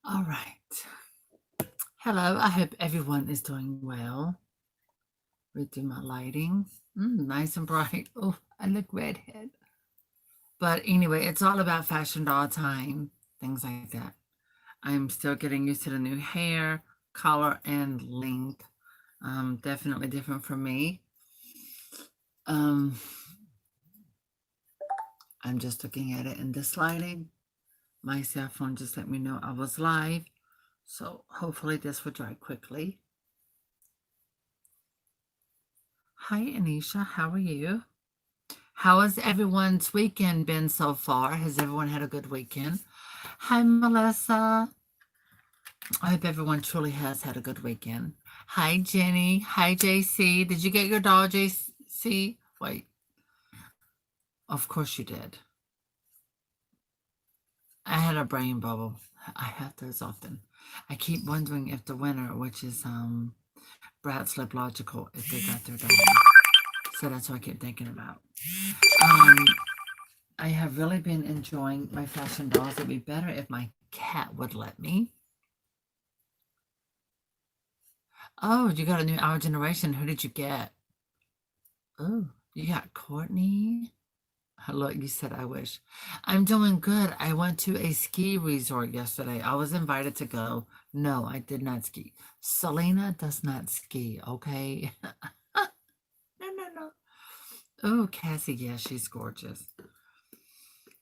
All right. Hello. I hope everyone is doing well. Redo my lighting. Nice and bright. Oh, I look redhead. But anyway, it's all about fashion doll time, things like that. I'm still getting used to the new hair, color, and length. Definitely different from me. Um, I'm just looking at it in this lighting. My cell phone just let me know I was live. So hopefully this will dry quickly. Hi, Anisha. How are you? How has everyone's weekend been so far? Has everyone had a good weekend? Hi, Melissa. I hope everyone truly has had a good weekend. Hi, Jenny. Hi, JC. Did you get your doll, JC? Wait. Of course you did. I had a brain bubble. I have those often. I keep wondering if the winner, which is Brad Slip Logical, if they got their doll. So that's what I keep thinking about. Um, I have really been enjoying my fashion dolls. It'd be better if my cat would let me. Oh, you got a new Our Generation. Who did you get? Oh, you got Courtney. Look, you said I wish. I'm doing good. I went to a ski resort yesterday. I was invited to go. No, I did not ski. Selena does not ski, okay? No. Oh, Cassie, yeah, she's gorgeous.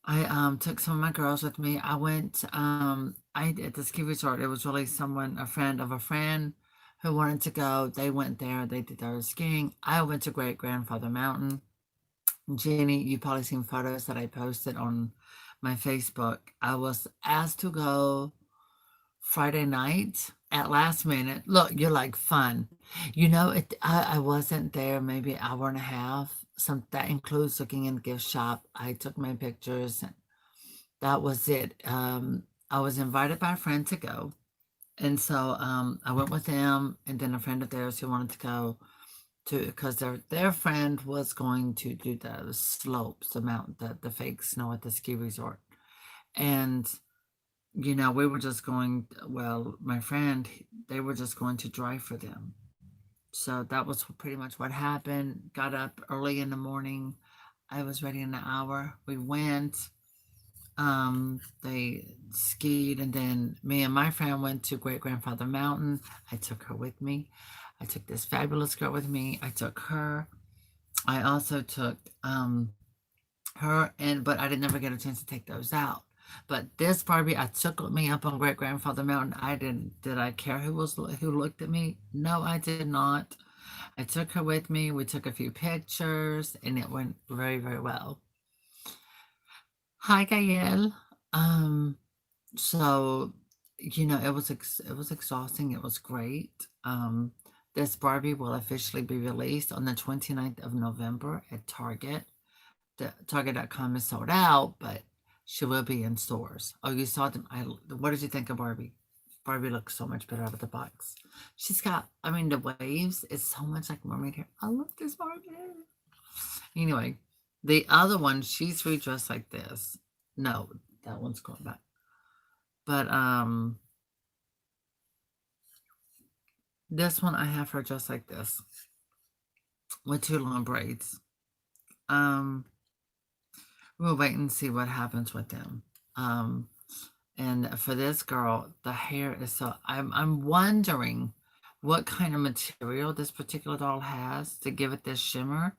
I took some of my girls with me. I went I at the ski resort. It was really someone, a friend of a friend who wanted to go. They went there, they did their skiing. I went to Great Grandfather Mountain. Jenny, you probably seen photos that I posted on my Facebook. I was asked to go Friday night at last minute. Look, you're like fun. I wasn't there maybe an hour and a half. Some that includes looking in the gift shop. I took my pictures and that was it. I was invited by a friend to go. And so I went with them and then a friend of theirs who wanted to go to because their friend was going to do the slopes, the mountain, the fake snow at the ski resort. And we were just going, well, my friend, they were just going to drive for them. So that was pretty much what happened. Got up early in the morning. I was ready in an hour. We went. They skied, and then me and my friend went to Great Grandfather Mountain. I took her with me. I took this fabulous girl with me. I took her. I also took her and but I didn't never get a chance to take those out. But this Barbie, I took with me up on Great Grandfather Mountain. I didn't. Did I care who looked at me? No, I did not. I took her with me. We took a few pictures, and it went very, very well. Hi, Gael. Um, so it was exhausting. It was great. This Barbie will officially be released on the 29th of November at Target. The Target.com is sold out, but she will be in stores. Oh, you saw them. What did you think of Barbie? Barbie looks so much better out of the box. She's got, I mean, the waves is so much like mermaid hair. I love this Barbie. Anyway, the other one, she's redressed like this. No, that one's going back. But this one I have her just like this with two long braids. Um, we'll wait and see what happens with them. And for this girl, the hair is so. I'm wondering what kind of material this particular doll has to give it this shimmer.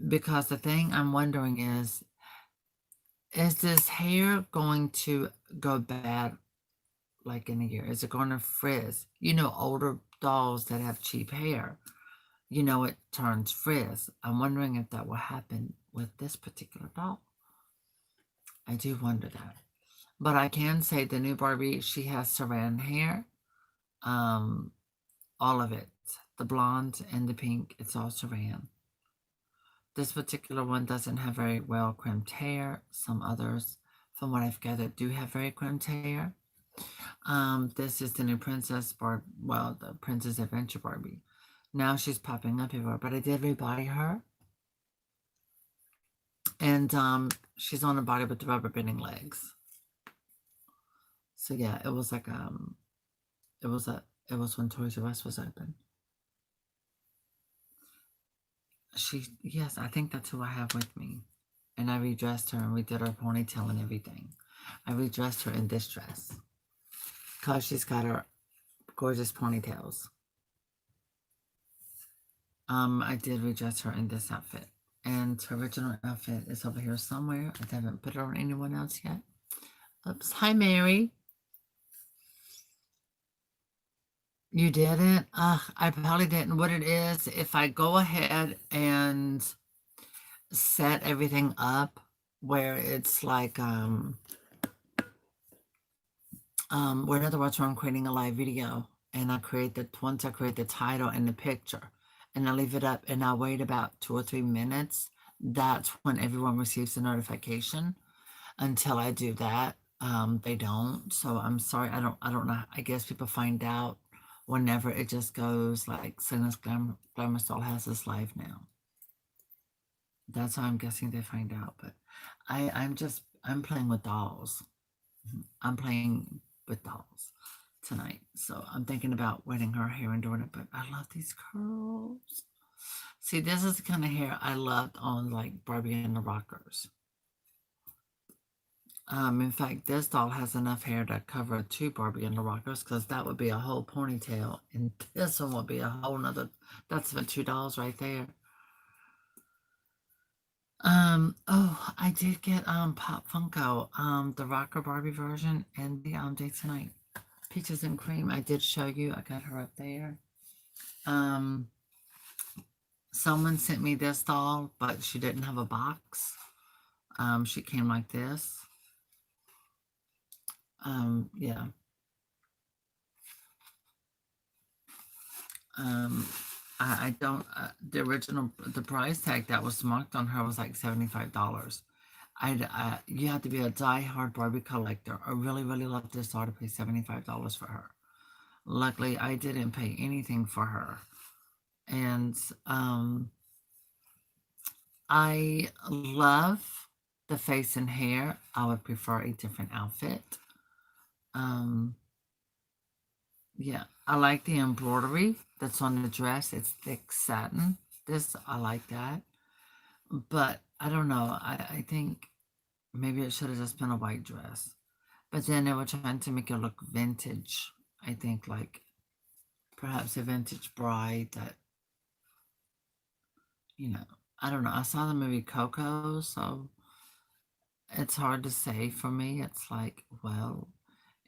Because the thing I'm wondering is this hair going to go bad like in a year? Is it going to frizz? Older dolls that have cheap hair, it turns frizz. I'm wondering if that will happen with this particular doll. I do wonder that. But I can say the new Barbie, she has saran hair. Um, all of it. The blonde and the pink, it's all saran. This particular one doesn't have very well crimped hair. Some others, from what I've gathered, do have very crimped hair. This is the new the Princess Adventure Barbie. Now she's popping up everywhere, but I did rebuy her. And she's on a body with the rubber bending legs. So yeah, it was like it was it was when Toys R Us was open. Yes, I think that's who I have with me. And I redressed her and we did her ponytail and everything. I redressed her in this dress because she's got her gorgeous ponytails. I did redress her in this outfit. And her original outfit is over here somewhere. I haven't put it on anyone else yet. Oops. Hi, Mary. You didn't? I probably didn't. What it is, if I go ahead and set everything up where it's like, where in other words, where I'm creating a live video and once I create the title and the picture and I leave it up and I wait about 2 or 3 minutes, that's when everyone receives the notification. Until I do that, they don't. So I'm sorry. I don't know. I guess people find out whenever it just goes like Selena's Glamorous Doll has this live now. That's how I'm guessing they find out. But I'm playing with dolls. I'm playing with dolls tonight. So I'm thinking about wetting her hair and doing it. But I love these curls. See, this is the kind of hair I loved on like Barbie and the Rockers. In fact, this doll has enough hair to cover 2 Barbie and the Rockers because that would be a whole ponytail, and this one would be a whole nother. That's for 2 dolls right there. Oh, I did get Pop Funko, the Rocker Barbie version and the Date Tonight Peaches and Cream. I did show you. I got her up there. Someone sent me this doll, but she didn't have a box. She came like this. Yeah. I don't, the price tag that was marked on her was like $75. You have to be a die-hard Barbie collector. I really, really love this doll to pay $75 for her. Luckily, I didn't pay anything for her. And I love the face and hair. I would prefer a different outfit. Yeah, I like the embroidery that's on the dress. It's thick satin. I like that. But I don't know. I think maybe it should have just been a white dress. But then they were trying to make it look vintage. I think like perhaps a vintage bride that, I don't know. I saw the movie Coco, so it's hard to say for me. It's like, well,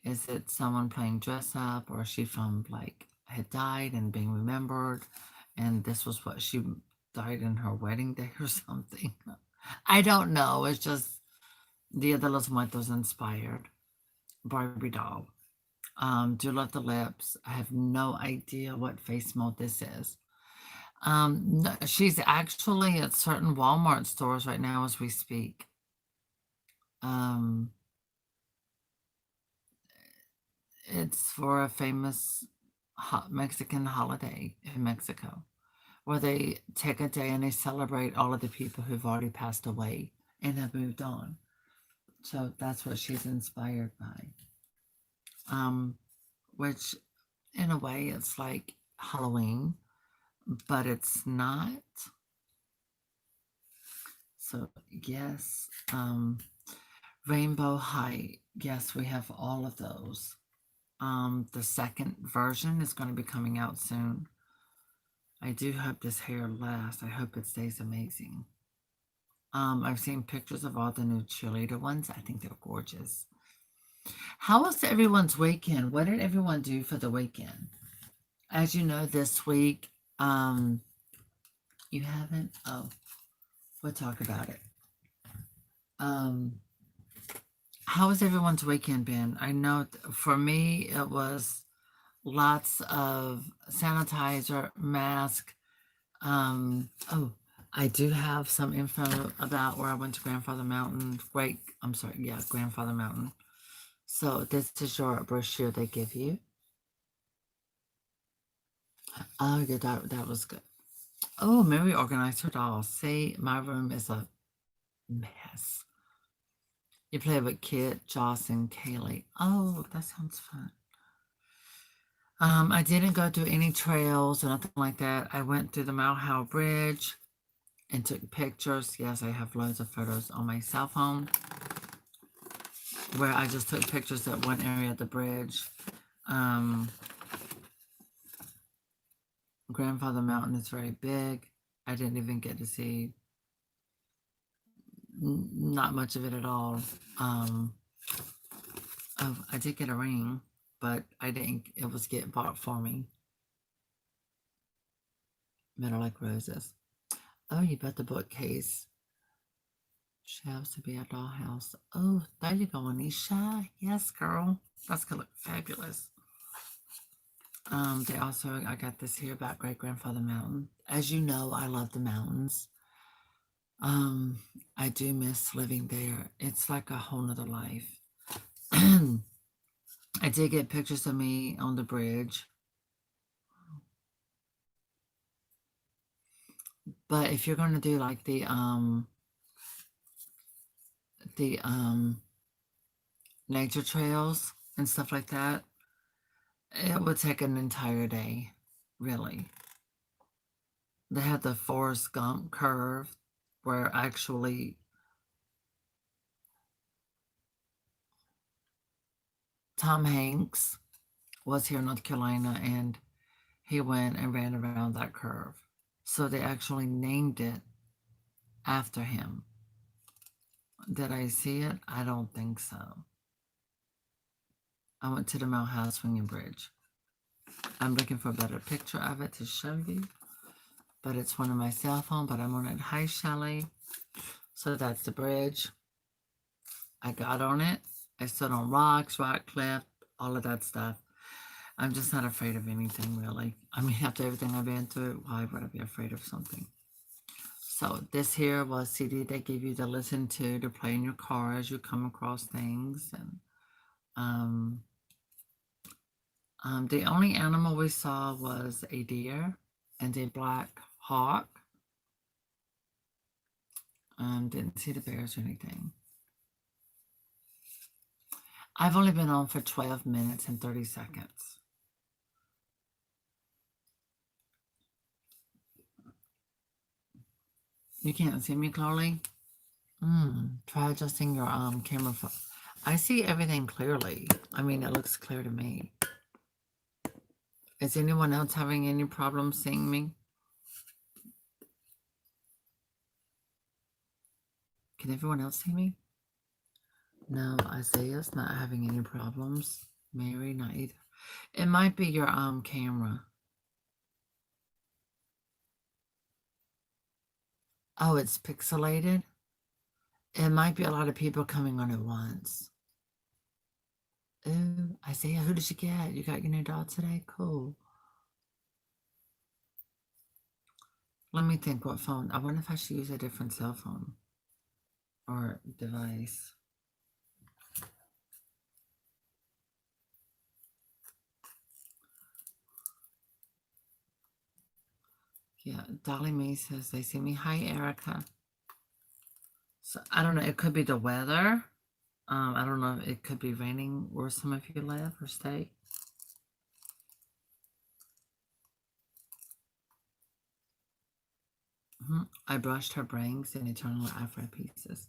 is it someone playing dress up or is she from like had died and being remembered and this was what she died in her wedding day or something? I don't know. It's just Dia de los Muertos inspired Barbie doll. Do love the lips. I have no idea what face mold this is. No, she's actually at certain Walmart stores right now as we speak. It's for a famous Mexican holiday in Mexico where they take a day and they celebrate all of the people who've already passed away and have moved on. So that's what she's inspired by. Which in a way it's like Halloween, but it's not. So yes, Rainbow High. Yes, we have all of those. The second version is going to be coming out soon. I do hope this hair lasts. I hope it stays amazing. I've seen pictures of all the new cheerleader ones. I think they're gorgeous. How was everyone's weekend? What did everyone do for the weekend? As you know, this week, you haven't? Oh, we'll talk about it. How has everyone's weekend been? I know for me, it was lots of sanitizer, mask. Oh, I do have some info about where I went to Grandfather Mountain. Grandfather Mountain. So this is your brochure they give you. Oh, yeah, that was good. Oh, Mary organized her dolls. See, my room is a mess. You play with Kit, Joss, and Kaylee. Oh, that sounds fun. I didn't go through any trails or nothing like that. I went through the Malhau Bridge and took pictures. Yes, I have loads of photos on my cell phone where I just took pictures at one area of the bridge. Grandfather Mountain is very big. I didn't even get to see not much of it at all. Oh, I did get a ring, but I didn't. It was get bought for me. Metal like roses. Oh, you bet the bookcase. Shelves to be a dollhouse. Oh, there you go, Anisha. Yes, girl. That's gonna look fabulous. They also, I got this here about Great Grandfather Mountain. As you know, I love the mountains. I do miss living there. It's like a whole nother life. I did get pictures of me on the bridge. But if you're gonna do like the nature trails and stuff like that, it would take an entire day, really. They had the Forrest Gump curve where actually Tom Hanks was here in North Carolina and he went and ran around that curve. So they actually named it after him. Did I see it? I don't think so. I went to the Malhau Swinging Bridge. I'm looking for a better picture of it to show you, but it's one on my cell phone, but I'm on it. Hi, Shelly. So that's the bridge. I got on it. I stood on rocks, rock cliff, all of that stuff. I'm just not afraid of anything, really. I mean, after everything I've been through, why would I be afraid of something? So this here was CD they give you to listen to play in your car as you come across things. And the only animal we saw was a deer and a black hawk. Didn't see the bears or anything. I've only been on for 12 minutes and 30 seconds. You can't see me clearly? Try adjusting your camera. I see everything clearly. I mean, it looks clear to me. Is anyone else having any problems seeing me? Can everyone else see me? No, Isaiah's not having any problems. Mary, not either. It might be your camera. Oh, it's pixelated? It might be a lot of people coming on at once. Ooh, Isaiah, who did you get? You got your new dog today? Cool. Let me think what phone. I wonder if I should use a different cell phone or device. Yeah, Dolly Mae says they see me. Hi, Erica. So I don't know. It could be the weather. I don't know. It could be raining where some of you live or stay. I brushed her brains in Eternal Afro Pieces.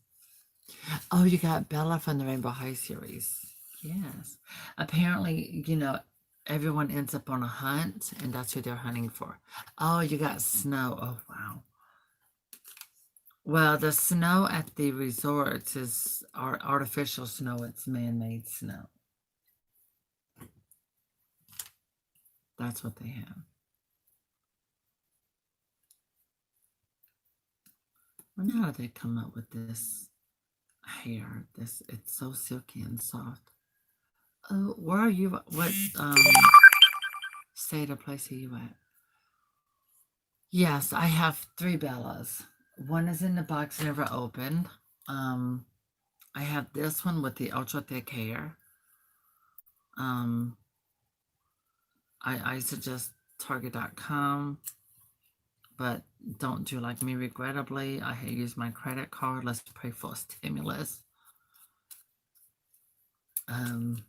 Oh, you got Bella from the Rainbow High series. Yes. Apparently, everyone ends up on a hunt, and that's who they're hunting for. Oh, you got snow. Oh, wow. Well, the snow at the resorts is artificial snow. It's man-made snow. That's what they have. I wonder how they come up with this hair. It's so silky and soft. Oh, where are you? What state or place are you at? Yes, I have 3 Bellas. One is in the box, never opened. I have this one with the ultra thick hair. I suggest Target.com, but don't do like me, regrettably. I use my credit card. Let's pray for a stimulus. Um,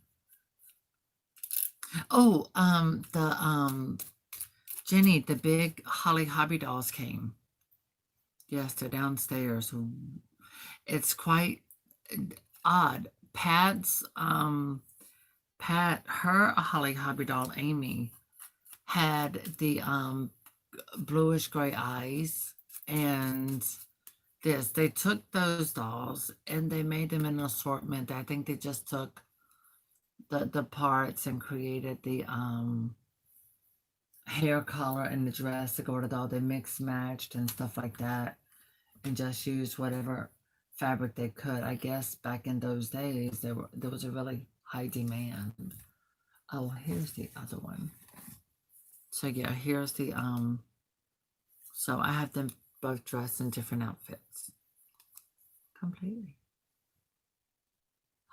oh, Jenny, the big Holly Hobby dolls came. Yes, they're downstairs. It's quite odd. Her Holly Hobby doll, Amy, had the bluish gray eyes, and they took those dolls and they made them in an assortment. I think they just took the parts and created the hair color and the dress to go with the doll. They mixed matched and stuff like that, and just used whatever fabric they could. I guess back in those days there was a really high demand. Oh, here's the other one. So yeah, here's the so I have them both dressed in different outfits. Completely.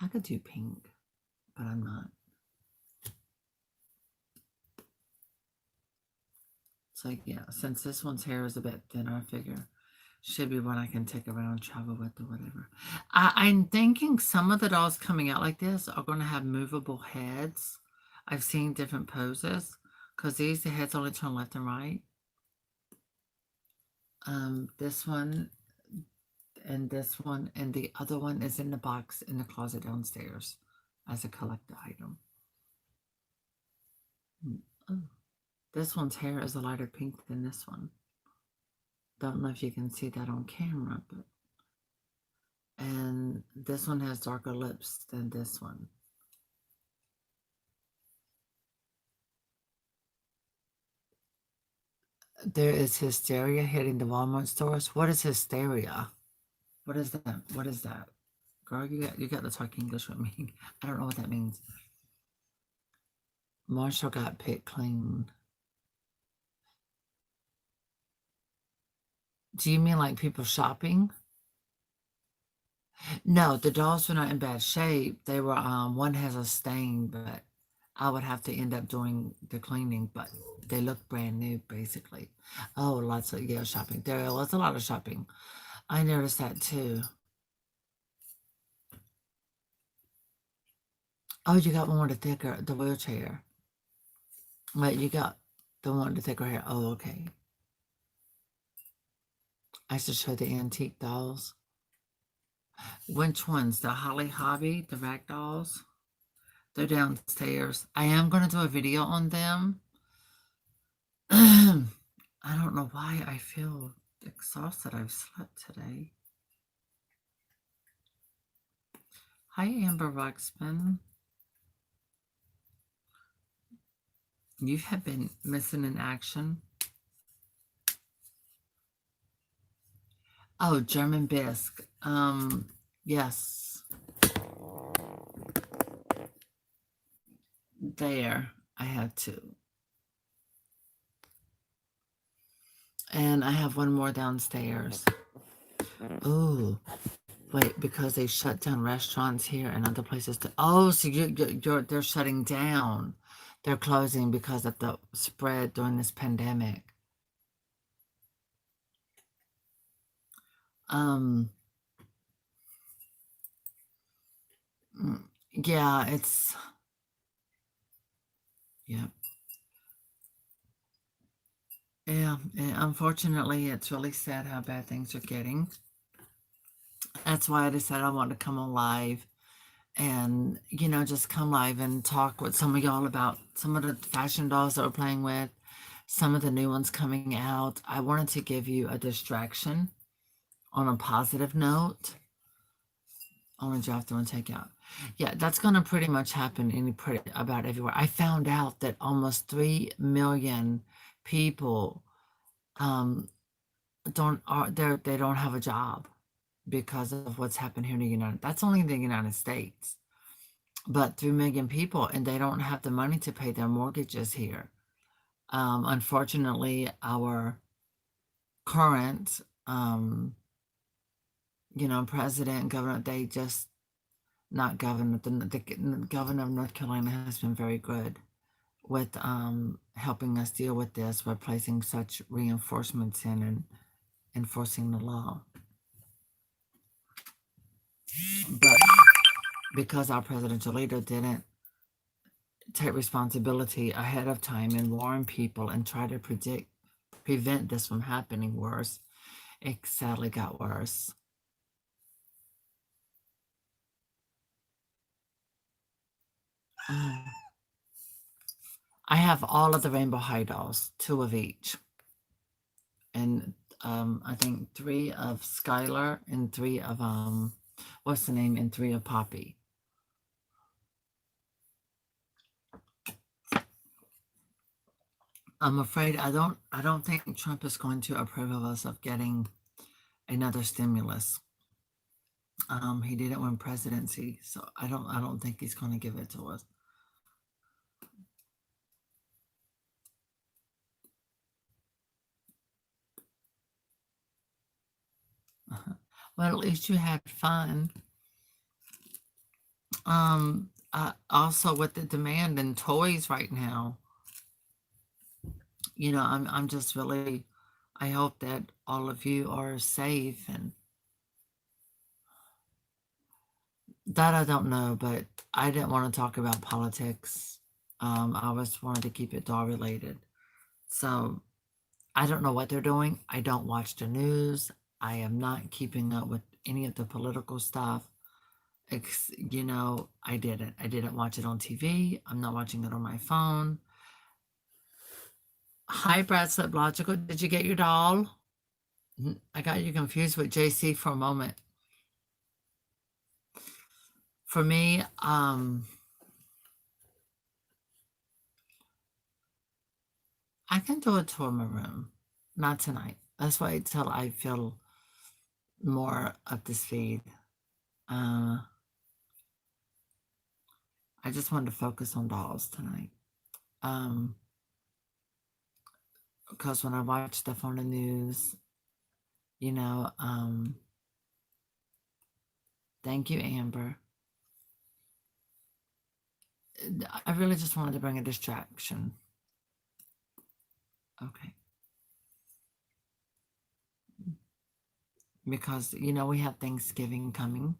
I could do pink, but I'm not. So yeah, since this one's hair is a bit thinner, I figure should be one I can take around, travel with, or whatever. I'm thinking some of the dolls coming out like this are going to have movable heads. I've seen different poses, because the heads only turn left and right. This one and this one and the other one is in the box in the closet downstairs as a collector item. Oh, this one's hair is a lighter pink than this one. Don't know if you can see that on camera, but and this one has darker lips than this one. There is hysteria hitting the Walmart stores. What is hysteria? What is that? What is that? Girl, you got to talk English with me. I don't know what that means. Marshall got picked clean. Do you mean like people shopping? No, the dolls were not in bad shape. They were one has a stain, but I would have to end up doing the cleaning, but they look brand new basically. Oh, lots of shopping. There was a lot of shopping. I noticed that too. Oh, you got one with the wheelchair. Wait, you got the one with the thicker hair. Oh, okay. I should show the antique dolls. Which ones? The Holly Hobby, the rag dolls? They're downstairs. I am going to do a video on them. I don't know why I feel exhausted. I've slept today. Hi, Amber Ruxpin. You have been missing in action. Oh, German bisque. Yes. There, I have two. And I have one more downstairs. Oh, wait, because they shut down restaurants here and other places. Oh, so they're shutting down. They're closing because of the spread during this pandemic. Yeah, it's, yeah. Yeah, unfortunately, it's really sad how bad things are getting. That's why I decided I wanted to come on live and, just come live and talk with some of y'all about some of the fashion dolls that we're playing with, some of the new ones coming out. I wanted to give you a distraction on a positive note. I want to draft and take out. Yeah, that's going to pretty much happen about everywhere. I found out that almost 3 million people they don't have a job because of what's happened here in the that's only in the United States, but 3 million people, and they don't have the money to pay their mortgages here. Unfortunately, our current president, governor, they just not governor, the governor of North Carolina has been very good with helping us deal with this by placing such reinforcements in and enforcing the law. because our presidential leader didn't take responsibility ahead of time and warn people and try to prevent this from happening worse, it sadly got worse. Mm. I have all of the Rainbow High dolls, 2 of each, and I think 3 of Skylar and 3 of what's the name, and 3 of Poppy. I'm afraid I don't think Trump is going to approve of us of getting another stimulus. He didn't win presidency, so I don't think he's going to give it to us. Well, at least you had fun. Also with the demand in toys right now, you know, I'm just really, I hope that all of you are safe, and that I don't know, but I didn't want to talk about politics. I always wanted to keep it doll related. So I don't know what they're doing. I don't watch the news. I am not keeping up with any of the political stuff. You know, I didn't. I didn't watch it on TV. I'm not watching it on my phone. Hi, Brad Slip Logical. Did you get your doll? I got you confused with JC for a moment. For me, I can do a tour of my room. Not tonight. Let's wait till I feel more up to speed. I just wanted to focus on dolls tonight. Because when I watch stuff on the news, you know, thank you, Amber. I really just wanted to bring a distraction. Okay. Because, you know, we have Thanksgiving coming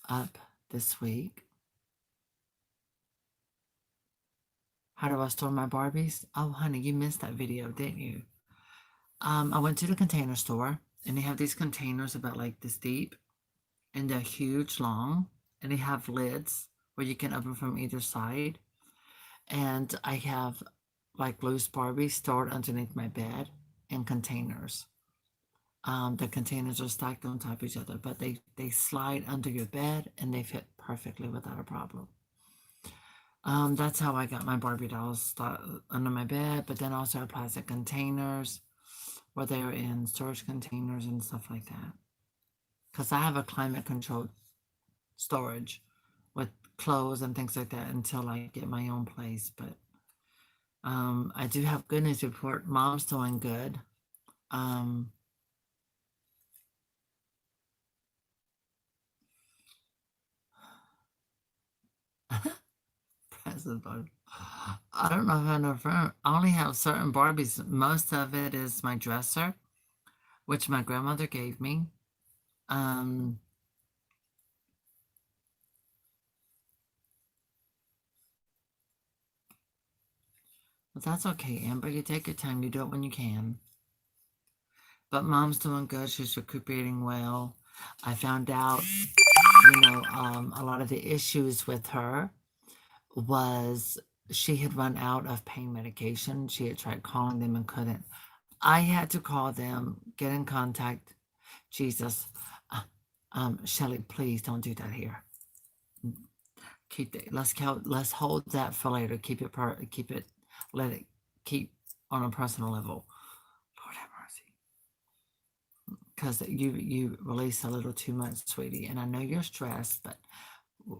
up this week. How do I store my Barbies? Oh, honey, you missed that video, didn't you? I went to the Container Store, and they have these containers about like this deep, and they're huge, long, and they have lids where you can open from either side. And I have like loose Barbies stored underneath my bed in containers. The containers are stacked on top of each other, but they slide under your bed and they fit perfectly without a problem. That's how I got my Barbie dolls under my bed, but then also plastic containers where they are in storage containers and stuff like that. Because I have a climate controlled storage with clothes and things like that until I get my own place. But I do have good news report. Mom's doing good. Present Barbie. I don't know if I know. I only have certain Barbies. Most of it is my dresser, which my grandmother gave me. But that's okay, Amber. You take your time. You do it when you can. But Mom's doing good. She's recuperating well. I found out, you know, a lot of the issues with her was she had run out of pain medication. She had tried calling them and couldn't. I had to call them, get in contact. Jesus. Shelly, please don't do that here. Keep it. Let's hold that for later. Keep it. Let it keep on a personal level. Lord have mercy. Because you release a little too much, sweetie, and I know you're stressed, but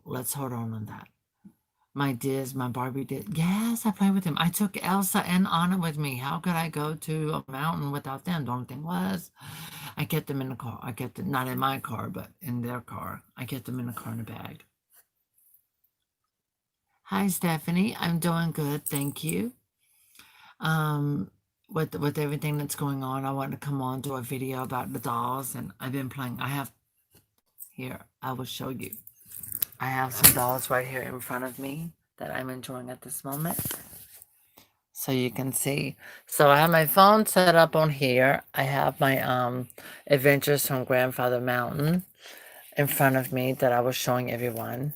let's hold on that. My Barbie did. Yes, I played with him. I took Elsa and Anna with me. How could I go to a mountain without them? The only thing was, I kept them in the car. I kept them, not in my car, but in their car. I kept them in the car in a bag. Hi, Stephanie. I'm doing good. Thank you. With everything that's going on, I want to come on to a video about the dolls, and I've been playing. I have here. I will show you. I have some dolls right here in front of me that I'm enjoying at this moment. So you can see. So I have my phone set up on here. I have my Adventures from Grandfather Mountain in front of me that I was showing everyone.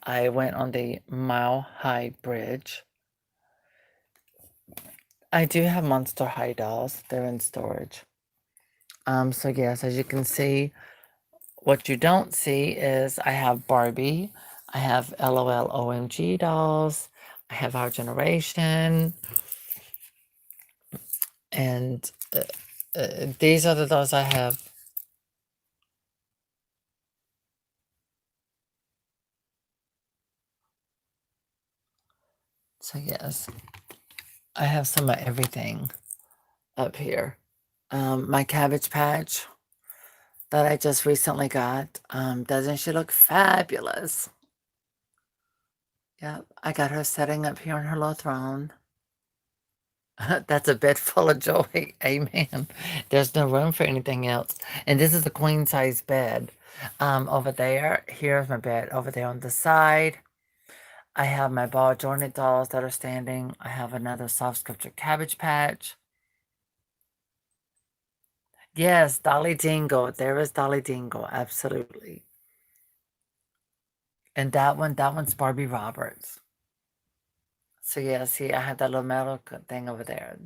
I went on the Mile High Bridge. I do have Monster High dolls. They're in storage. So yes, as you can see, what you don't see is I have Barbie. I have LOL OMG dolls. I have Our Generation. And these are the dolls I have. So yes, I have some of everything up here. My Cabbage Patch that I just recently got. Doesn't she look fabulous? Yep, I got her sitting up here on her little throne. That's a bed full of joy. Amen. There's no room for anything else. And this is a queen size bed. Over there, here's my bed. Over there on the side, I have my ball jointed dolls that are standing. I have another soft sculpture Cabbage Patch. Yes, Dolly Dingle. There is Dolly Dingle. Absolutely. And that one's Barbie Roberts. So yeah, see, I have that little metal thing over there.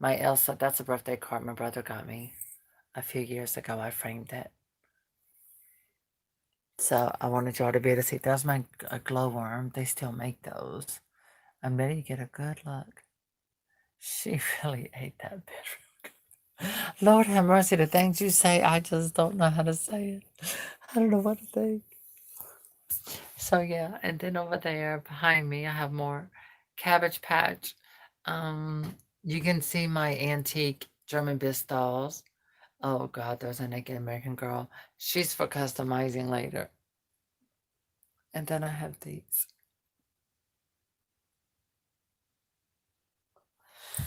My Elsa, that's a birthday card my brother got me a few years ago. I framed it. So I wanted y'all to be able to see. That's my glowworm. They still make those. I'm ready to get a good look. She really ate that bit. Lord have mercy, the things you say, I just don't know how to say it. I don't know what to think. So yeah, and then over there behind me, I have more Cabbage Patch. You can see my antique German Bis dolls. Oh God, there's a naked American girl. She's for customizing later. And then I have these.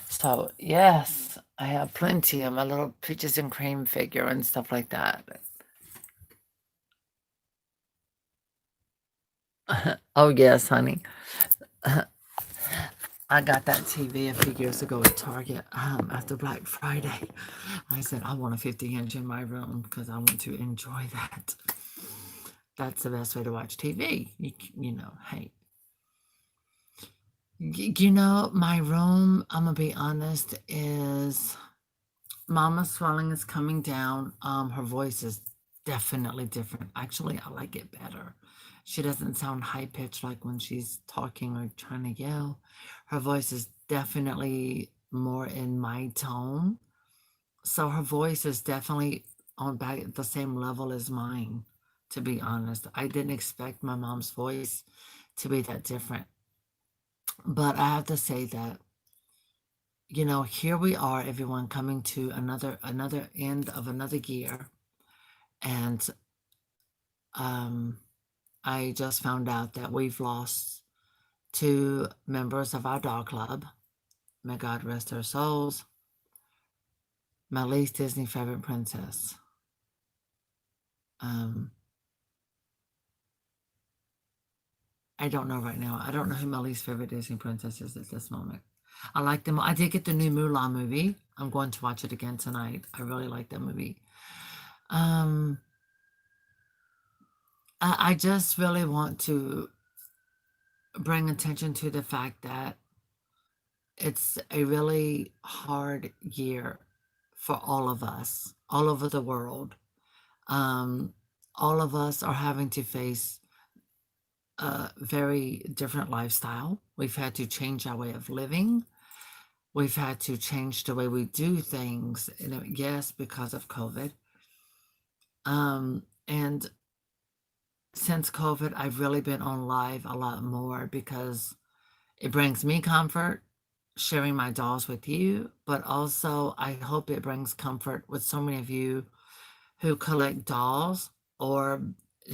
So yes, I have plenty of my little peaches and cream figure and stuff like that. Oh yes, honey. I got that TV a few years ago at Target after Black Friday. I said, I want a 50-inch in my room because I want to enjoy that. That's the best way to watch TV. You know, hey. You know, my room, I'm going to be honest, is Mama's swelling is coming down. Her voice is definitely different. Actually, I like it better. She doesn't sound high pitched like when she's talking or trying to yell. Her voice is definitely more in my tone. So her voice is definitely on back at the same level as mine, to be honest. I didn't expect my mom's voice to be that different. But I have to say that, you know, here we are, everyone coming to another end of another year. And I just found out that we've lost two members of our dog club. May God rest their souls. My least Disney favorite princess. I don't know right now. I don't know who my least favorite Disney princess is at this moment. I like them. I did get the new Mulan movie. I'm going to watch it again tonight. I really like that movie. I just really want to bring attention to the fact that it's a really hard year for all of us, all over the world. All of us are having to face a very different lifestyle. We've had to change our way of living. We've had to change the way we do things, yes, because of COVID. And since COVID, I've really been on live a lot more because it brings me comfort sharing my dolls with you, but also I hope it brings comfort with so many of you who collect dolls or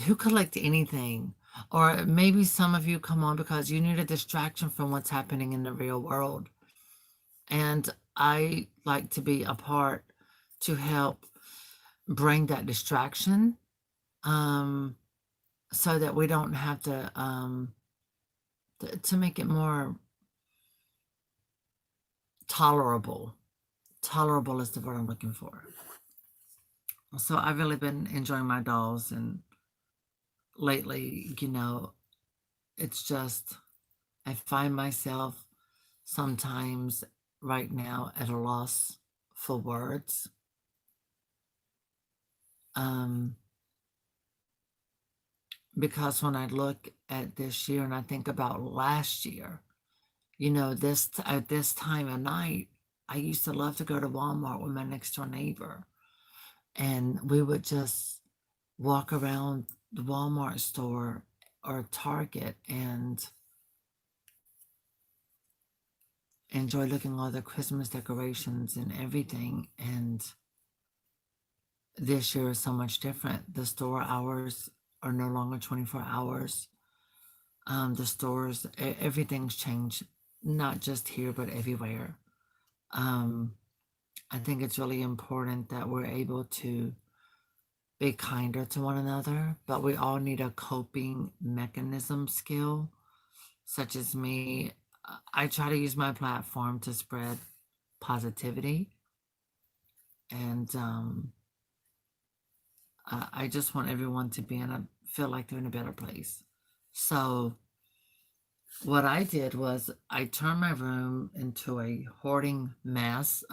who collect anything. Or maybe some of you come on because you need a distraction from what's happening in the real world. And I like to be a part to help bring that distraction. so that we don't have to make it more tolerable. Tolerable is the word I'm looking for. So I've really been enjoying my dolls, and lately, it's just I find myself sometimes right now at a loss for words. Um, because when I look at this year and I think about last year, this at this time of night, I used to love to go to Walmart with my next door neighbor, and we would just walk around the Walmart store or Target and enjoy looking at all the Christmas decorations and everything. And this year is so much different. The store hours are no longer 24 hours. The stores, everything's changed, not just here, but everywhere. I think it's really important that we're able to be kinder to one another, but we all need a coping mechanism skill, such as me. I try to use my platform to spread positivity, and I just want everyone to feel like they're in a better place. So what I did was I turned my room into a hoarding mess,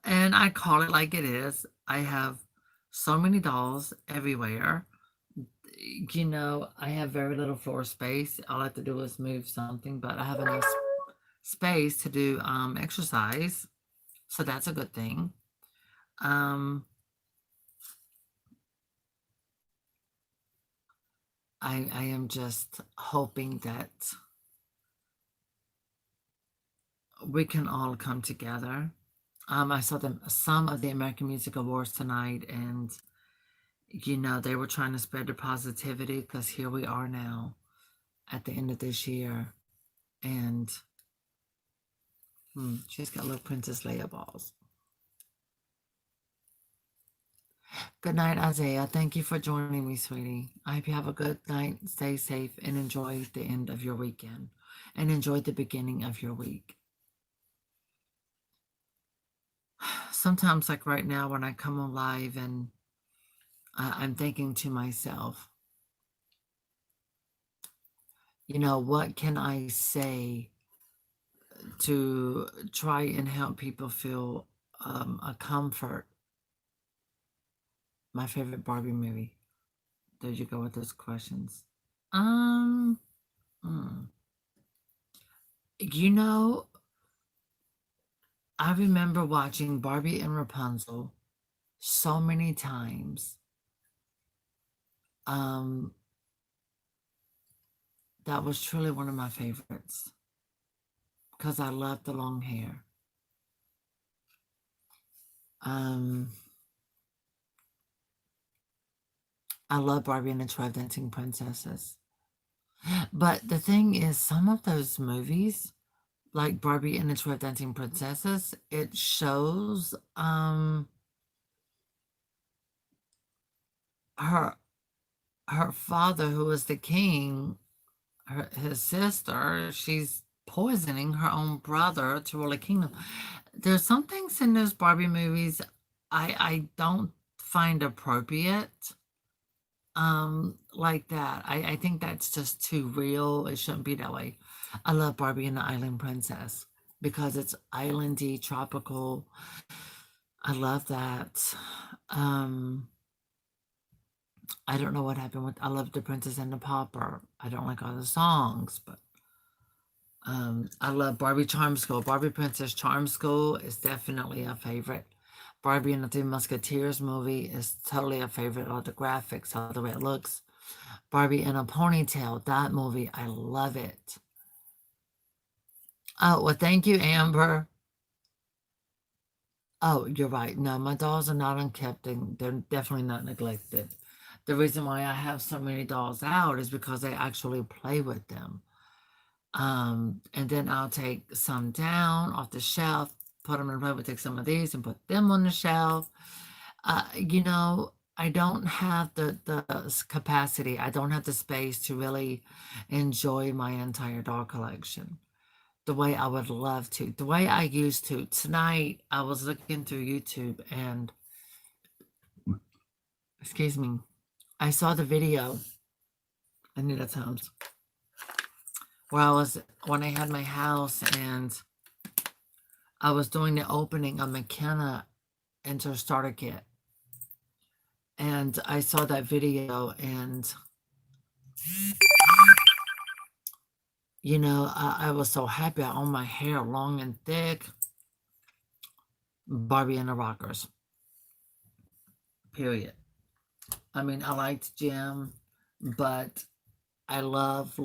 and I call it like it is. I have so many dolls everywhere. I have very little floor space. All I have to do is move something, but I have enough space to do exercise, so that's a good thing. I am just hoping that we can all come together. I saw some of the American Music Awards tonight, and they were trying to spread the positivity, because here we are now at the end of this year, and she's got little Princess Leia balls. Good night, Isaiah. Thank you for joining me, sweetie. I hope you have a good night. Stay safe and enjoy the end of your weekend, and enjoy the beginning of your week. Sometimes, like right now, when I come on live and I'm thinking to myself, what can I say to try and help people feel a comfort? My favorite Barbie movie. There you go with those questions. Um, hmm. You know, I remember watching Barbie and Rapunzel so many times. That was truly one of my favorites, because I love the long hair. I love Barbie and the 12 Dancing Princesses. But the thing is, some of those movies, like Barbie and the 12 Dancing Princesses, it shows her father, who was the king, his sister, she's poisoning her own brother to rule a kingdom. There's some things in those Barbie movies I don't find appropriate. Like that. I think that's just too real. It shouldn't be that way. I love Barbie and the Island Princess because it's islandy, tropical. I love that. I don't know what happened with. I love The Princess and the Pauper. I don't like all the songs, but I love Barbie Charm School. Barbie Princess Charm School is definitely a favorite. Barbie and the Three Musketeers movie is totally a favorite. All the graphics, all the way it looks. Barbie in a Ponytail, that movie, I love it. Oh, well, thank you, Amber. Oh, you're right. No, my dolls are not unkept, and they're definitely not neglected. The reason why I have so many dolls out is because I actually play with them. And then I'll take some down off the shelf, put them in a row, take some of these and put them on the shelf. You know, I don't have the capacity. I don't have the space to really enjoy my entire doll collection the way I would love to, the way I used to. Tonight, I was looking through YouTube and, excuse me, I saw the video, I need a Tums, when I had my house and I was doing the opening of McKenna into a starter kit. And I saw that video and, you know, I was so happy. I own my hair long and thick. Barbie and the Rockers. Period. I mean, I liked Jim, but I love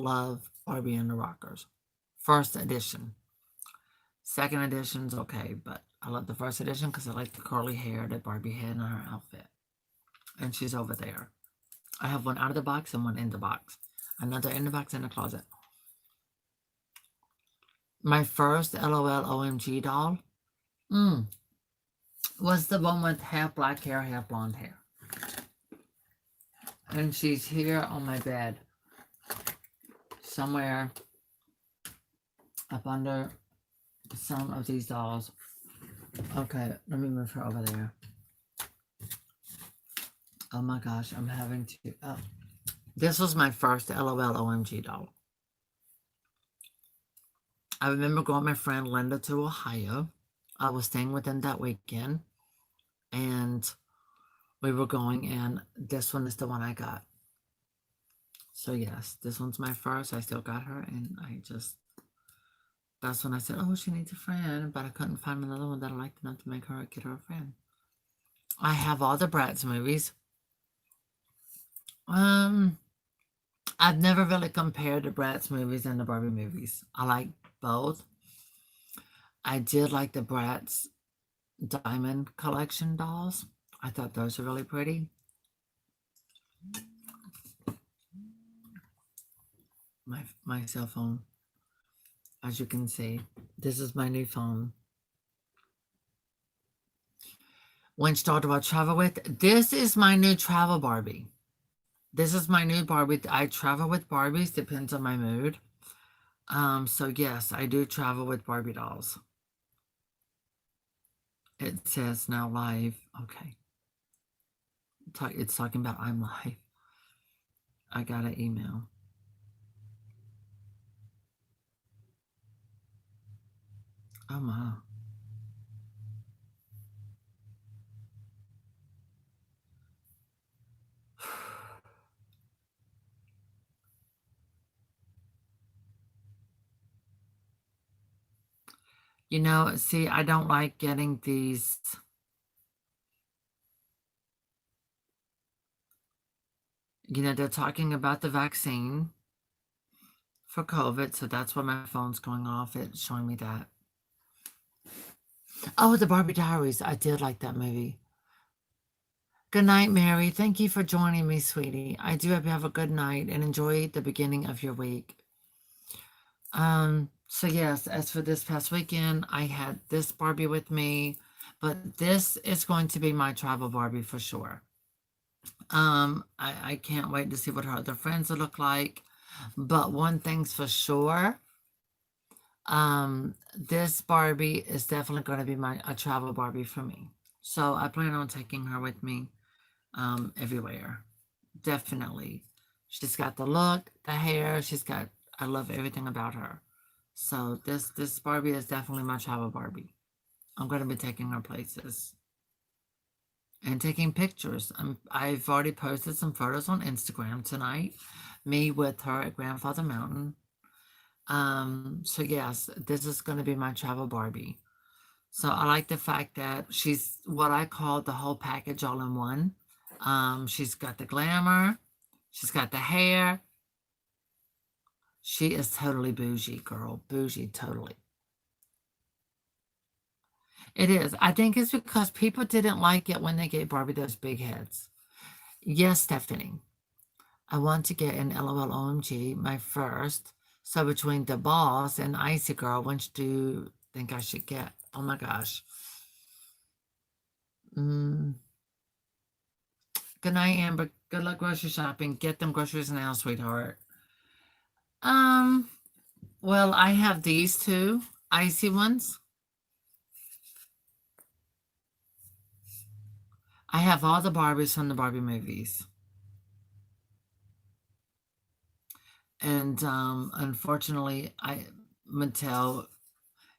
Barbie and the Rockers. First edition. Second edition's okay, but I love the first edition because I like the curly hair that Barbie had in her outfit. And she's over there. I have one out of the box and one in the box. Another in the box in the closet. My first LOL OMG doll was the one with half black hair, half blonde hair. And she's here on my bed. Somewhere up under some of these dolls. Okay, let me move her over there. Oh my gosh, I'm having to... Oh. This was my first LOL OMG doll. I remember going with my friend Linda to Ohio. I was staying with them that weekend. And we were going, and this one is the one I got. So yes, this one's my first. I still got her, and that's when I said, oh, she needs a friend, but I couldn't find another one that I liked enough to get her a friend. I have all the Bratz movies. I've never really compared the Bratz movies and the Barbie movies. I like both. I did like the Bratz Diamond Collection dolls. I thought those were really pretty. My cell phone. As you can see, this is my new phone. When started about travel with, this is my new travel Barbie. This is my new Barbie. I travel with Barbies, depends on my mood. So yes, I do travel with Barbie dolls. It says now live. Okay. It's talking about I'm live. I got an email. Oh my. You know, see, I don't like getting these. You know, they're talking about the vaccine for COVID, so that's why my phone's going off. It's showing me that. Oh, the Barbie Diaries. I did like that movie. Good night, Mary. Thank you for joining me, sweetie. I do hope you have a good night and enjoy the beginning of your week. So yes, as for this past weekend, I had this Barbie with me, but this is going to be my travel Barbie for sure. I can't wait to see what her other friends will look like. But one thing's for sure, this Barbie is definitely going to be a travel Barbie for me. So I plan on taking her with me everywhere. Definitely. She's got the look, the hair, I love everything about her. So this Barbie is definitely my travel Barbie. I'm going to be taking her places and taking pictures. I've already posted some photos on Instagram tonight, me with her at Grandfather Mountain. So yes, this is going to be my travel Barbie. So I like the fact that she's what I call the whole package all in one. She's got the glamour, she's got the hair. She is totally bougie, girl. Bougie, totally. It is. I think it's because people didn't like it when they gave Barbie those big heads. Yes, Stephanie. I want to get an LOL OMG, my first. So between the Boss and Icy Girl, which do you think I should get? Oh my gosh. Good night, Amber. Good luck grocery shopping. Get them groceries now, sweetheart. Well, I have these two icy ones. I have all the Barbies from the Barbie movies. And unfortunately, Mattel,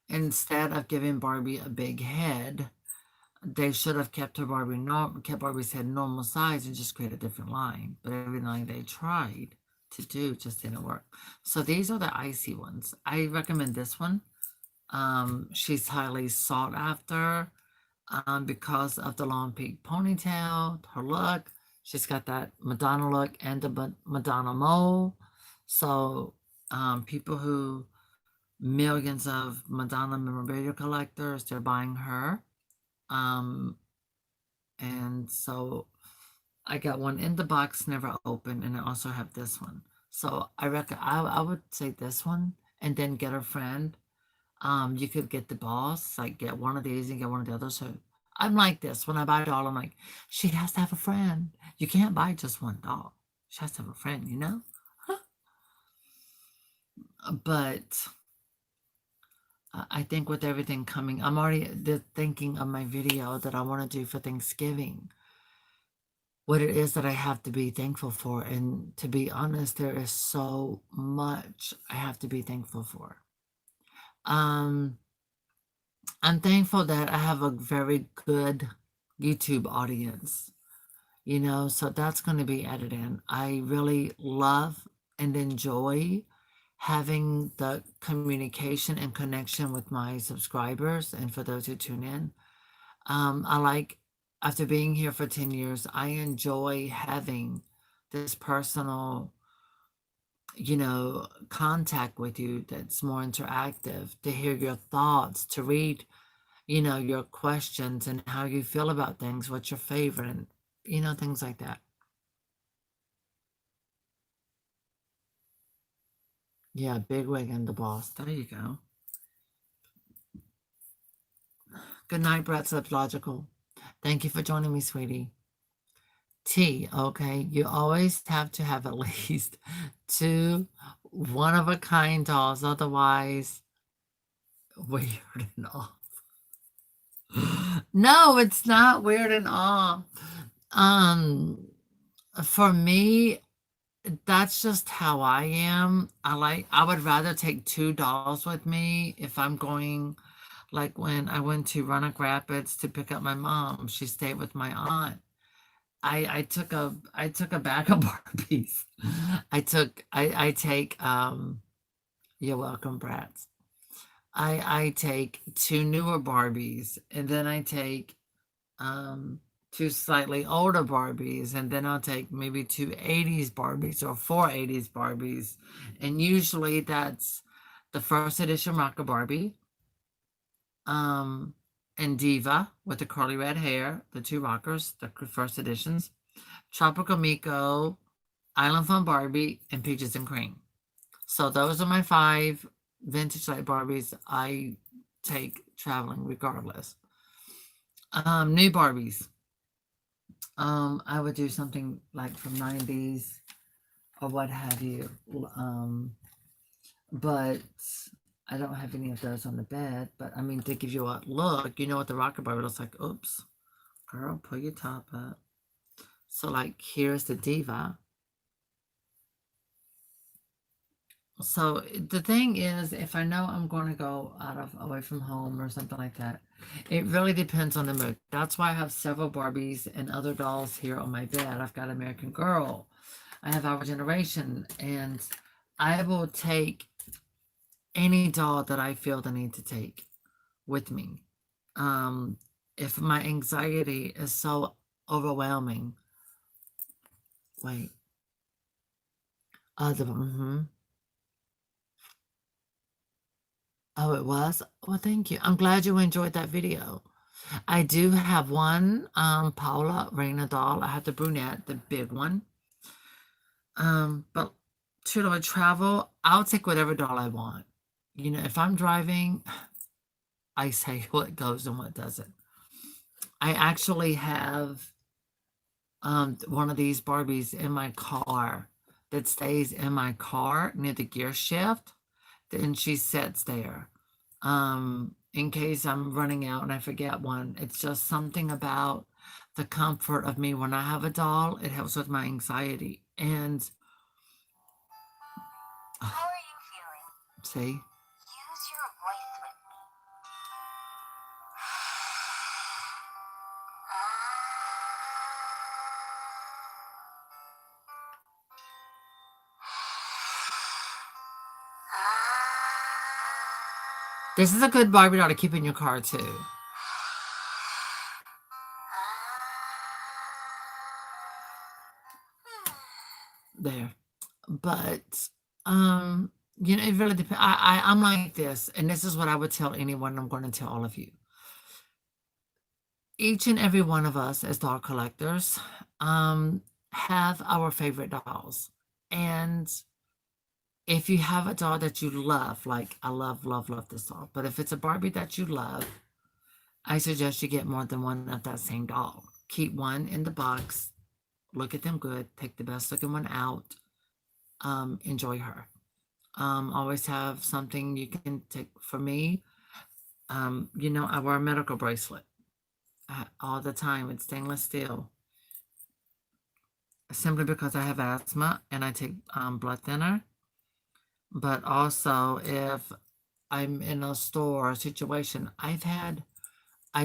instead of giving Barbie a big head, they should have kept Barbie's head normal size and just create a different line. But everything they tried to do just didn't work. So these are the icy ones. I recommend this one. She's highly sought after because of the long peak ponytail, her look. She's got that Madonna look and the Madonna mole. So people who, millions of Madonna memorabilia collectors, they're buying her. And so I got one in the box, never opened, and I also have this one. So I would say this one, and then get a friend. You could get the boss, like get one of these and get one of the others. So I'm like this when I buy a doll. I'm like, she has to have a friend. You can't buy just one doll. She has to have a friend, you know. But I think with everything coming, I'm already thinking of my video that I want to do for Thanksgiving. What it is that I have to be thankful for. And to be honest, there is so much I have to be thankful for. I'm thankful that I have a very good YouTube audience, you know, so that's going to be added in. I really love and enjoy having the communication and connection with my subscribers and for those who tune in. I like, after being here for 10 years, I enjoy having this personal, you know, contact with you that's more interactive, to hear your thoughts, to read, you know, your questions and how you feel about things, what's your favorite, and, you know, things like that. Yeah, big wig and the boss. There you go. Good night, Brett Sublogical. Thank you for joining me, sweetie. T, okay, you always have to have at least 2 one-of-a-kind dolls, otherwise weird and off. No, it's not weird and off. For me, that's just how I am. I would rather take 2 dolls with me if I'm going, like when I went to Roanoke Rapids to pick up my mom, she stayed with my aunt. I took a bag of Barbies. I take you're welcome, brats. I take 2 newer Barbies, and then I take 2 slightly older Barbies, and then I'll take maybe 2 80s Barbies or 4 80s Barbies. And usually that's the first edition Rocker Barbie, and Diva with the curly red hair, the 2 rockers, the first editions, Tropical Miko, Island Fun Barbie, and Peaches and Cream. So those are my 5 vintage light Barbies I take traveling regardless. New Barbies. I would do something like from 90s or what have you. But I don't have any of those on the bed. But I mean, to give you a look, you know what the rocker Barbie looks like. Oops. Girl, pull your top up. So like, here's the Diva. So the thing is, if I know I'm going to go away from home or something like that, it really depends on the mood. That's why I have several Barbies and other dolls here on my bed. I've got American Girl, I have Our Generation, and I will take any doll that I feel the need to take with me. If my anxiety is so overwhelming, wait, Oh, it was? Well, thank you. I'm glad you enjoyed that video. I do have one, Paula Reina doll. I have the brunette, the big one. But to travel, I'll take whatever doll I want. You know, if I'm driving, I say what goes and what doesn't. I actually have one of these Barbies in my car that stays in my car near the gear shift. Then she sits there. In case I'm running out and I forget one. It's just something about the comfort of me when I have a doll. It helps with my anxiety. And How are you feeling? see, Use your voice with me. this is a good Barbie doll to keep in your car too. There. But it really depends. I'm like this, and this is what I would tell anyone. I'm going to tell all of you. Each and every one of us as doll collectors have our favorite dolls. And if you have a doll that you love, like I love, love, love this doll, but if it's a Barbie that you love, I suggest you get more than one of that same doll. Keep one in the box, look at them good, take the best looking one out, enjoy her. Always have something you can take. For me, I wear a medical bracelet all the time. It's stainless steel, simply because I have asthma and I take blood thinner. But also, if I'm in a store or situation, I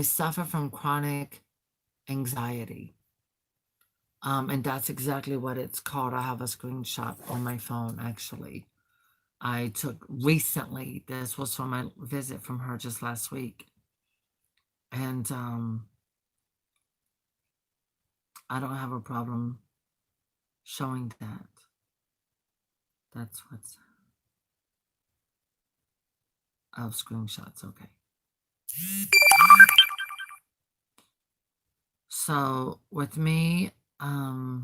suffer from chronic anxiety. And that's exactly what it's called. I have a screenshot on my phone, actually. I took recently. This was from my visit from her just last week. And I don't have a problem showing that. That's what's. Oh, screenshots. Okay. So with me, oh,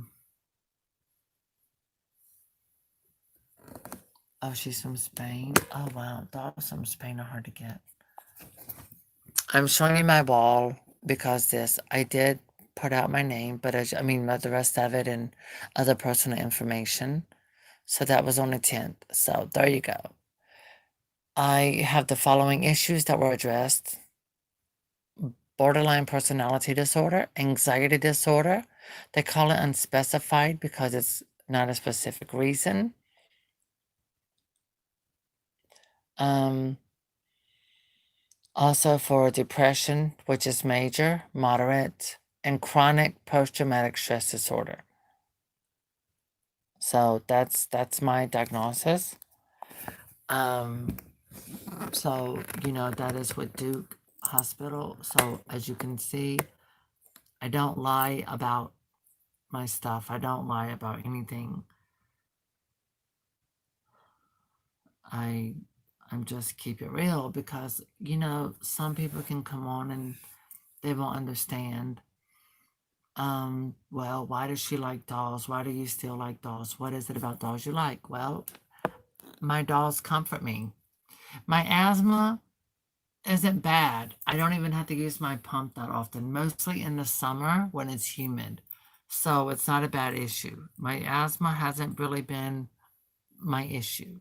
she's from Spain. Oh wow, dogs from Spain are hard to get. I'm showing you my wall because I did put out my name, but not the rest of it and other personal information. So that was on the 10th. So there you go. I have the following issues that were addressed: borderline personality disorder, anxiety disorder. They call it unspecified because it's not a specific reason. Also for depression, which is major, moderate, and chronic post-traumatic stress disorder. So that's my diagnosis. So that is with Duke Hospital. So as you can see, I don't lie about my stuff. I don't lie about anything. I'm just keep it real because some people can come on and they won't understand. Well, why does she like dolls? Why do you still like dolls? What is it about dolls you like? Well, my dolls comfort me. My asthma isn't bad. I don't even have to use my pump that often, mostly in the summer when it's humid. So it's not a bad issue. My asthma hasn't really been my issue.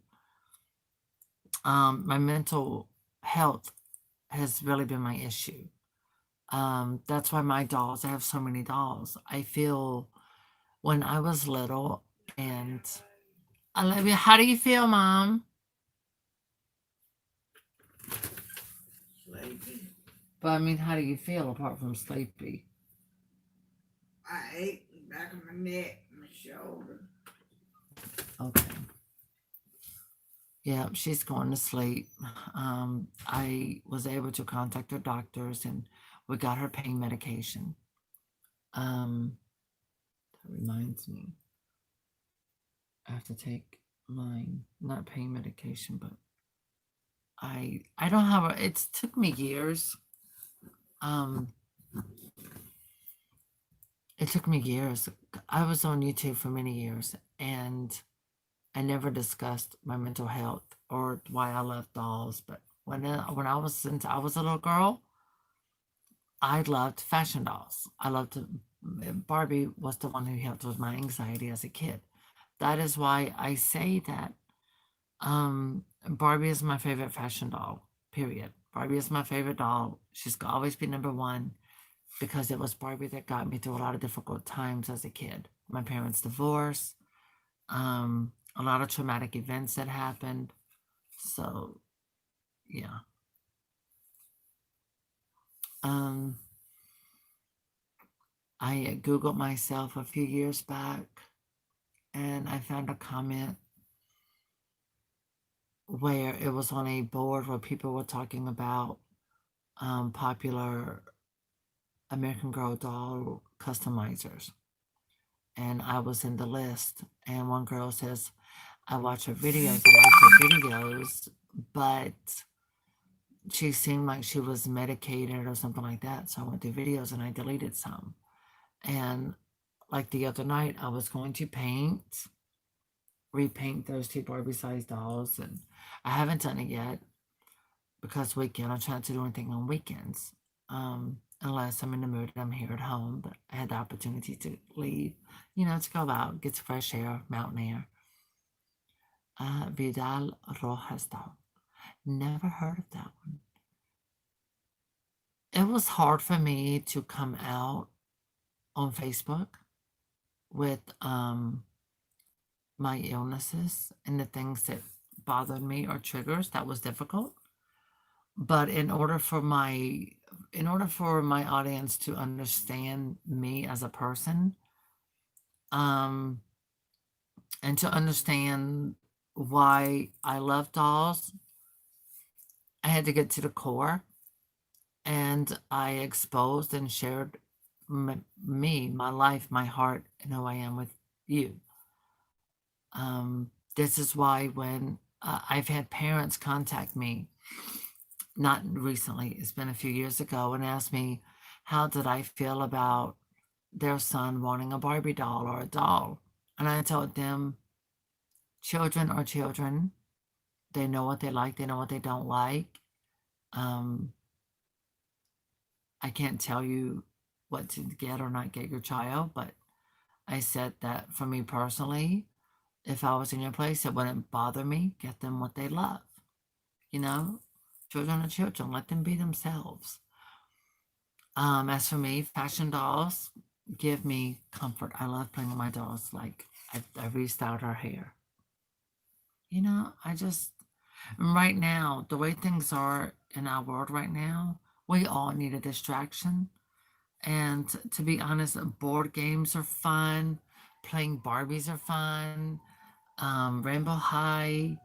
My mental health has really been my issue. That's why my dolls, I have so many dolls. I feel when I was little, and Olivia, how do you feel, Mom? Sleepy. But how do you feel apart from sleepy? I ache the back of my neck, my shoulder. Okay. Yeah, she's going to sleep. I was able to contact her doctors and we got her pain medication. That reminds me, I have to take mine, not pain medication, but I don't have a, it's took me years. It took me years. I was on YouTube for many years and I never discussed my mental health or why I love dolls. But since I was a little girl, I loved fashion dolls. I loved Barbie was the one who helped with my anxiety as a kid. That is why I say that Barbie is my favorite fashion doll, period. Barbie is my favorite doll. She's always been number one because it was Barbie that got me through a lot of difficult times as a kid. My parents' divorce, a lot of traumatic events that happened. So, yeah. Um, I Googled myself a few years back and I found a comment where it was on a board where people were talking about popular American Girl doll customizers. And I was in the list. And one girl says, I watch her videos, I like her videos, but she seemed like she was medicated or something like that. So I went through videos and I deleted some. And like the other night, I was going to repaint those two Barbie sized dolls. And I haven't done it yet because weekend, I'm trying to do anything on weekends. Unless I'm in the mood, I'm here at home, but I had the opportunity to leave, to go out, get some fresh air, mountain air. Vidal Rojas doll. Never heard of that one. It was hard for me to come out on Facebook with my illnesses and the things that bothered me or triggers. That was difficult. But in order for my audience to understand me as a person, and to understand why I love dolls, I had to get to the core, and I exposed and shared me, my life, my heart, and who I am with you. This is why when I've had parents contact me, not recently, it's been a few years ago, and ask me how did I feel about their son wanting a Barbie doll or a doll. And I told them, children are children. They know what they like, they know what they don't like. I can't tell you what to get or not get your child, but I said that for me personally, if I was in your place, it wouldn't bother me. Get them what they love. Children are children. Let them be themselves. As for me, fashion dolls give me comfort. I love playing with my dolls. Like I restyled her hair. Right now, the way things are in our world right now, we all need a distraction. And to be honest, board games are fun. Playing Barbies are fun. Rainbow High,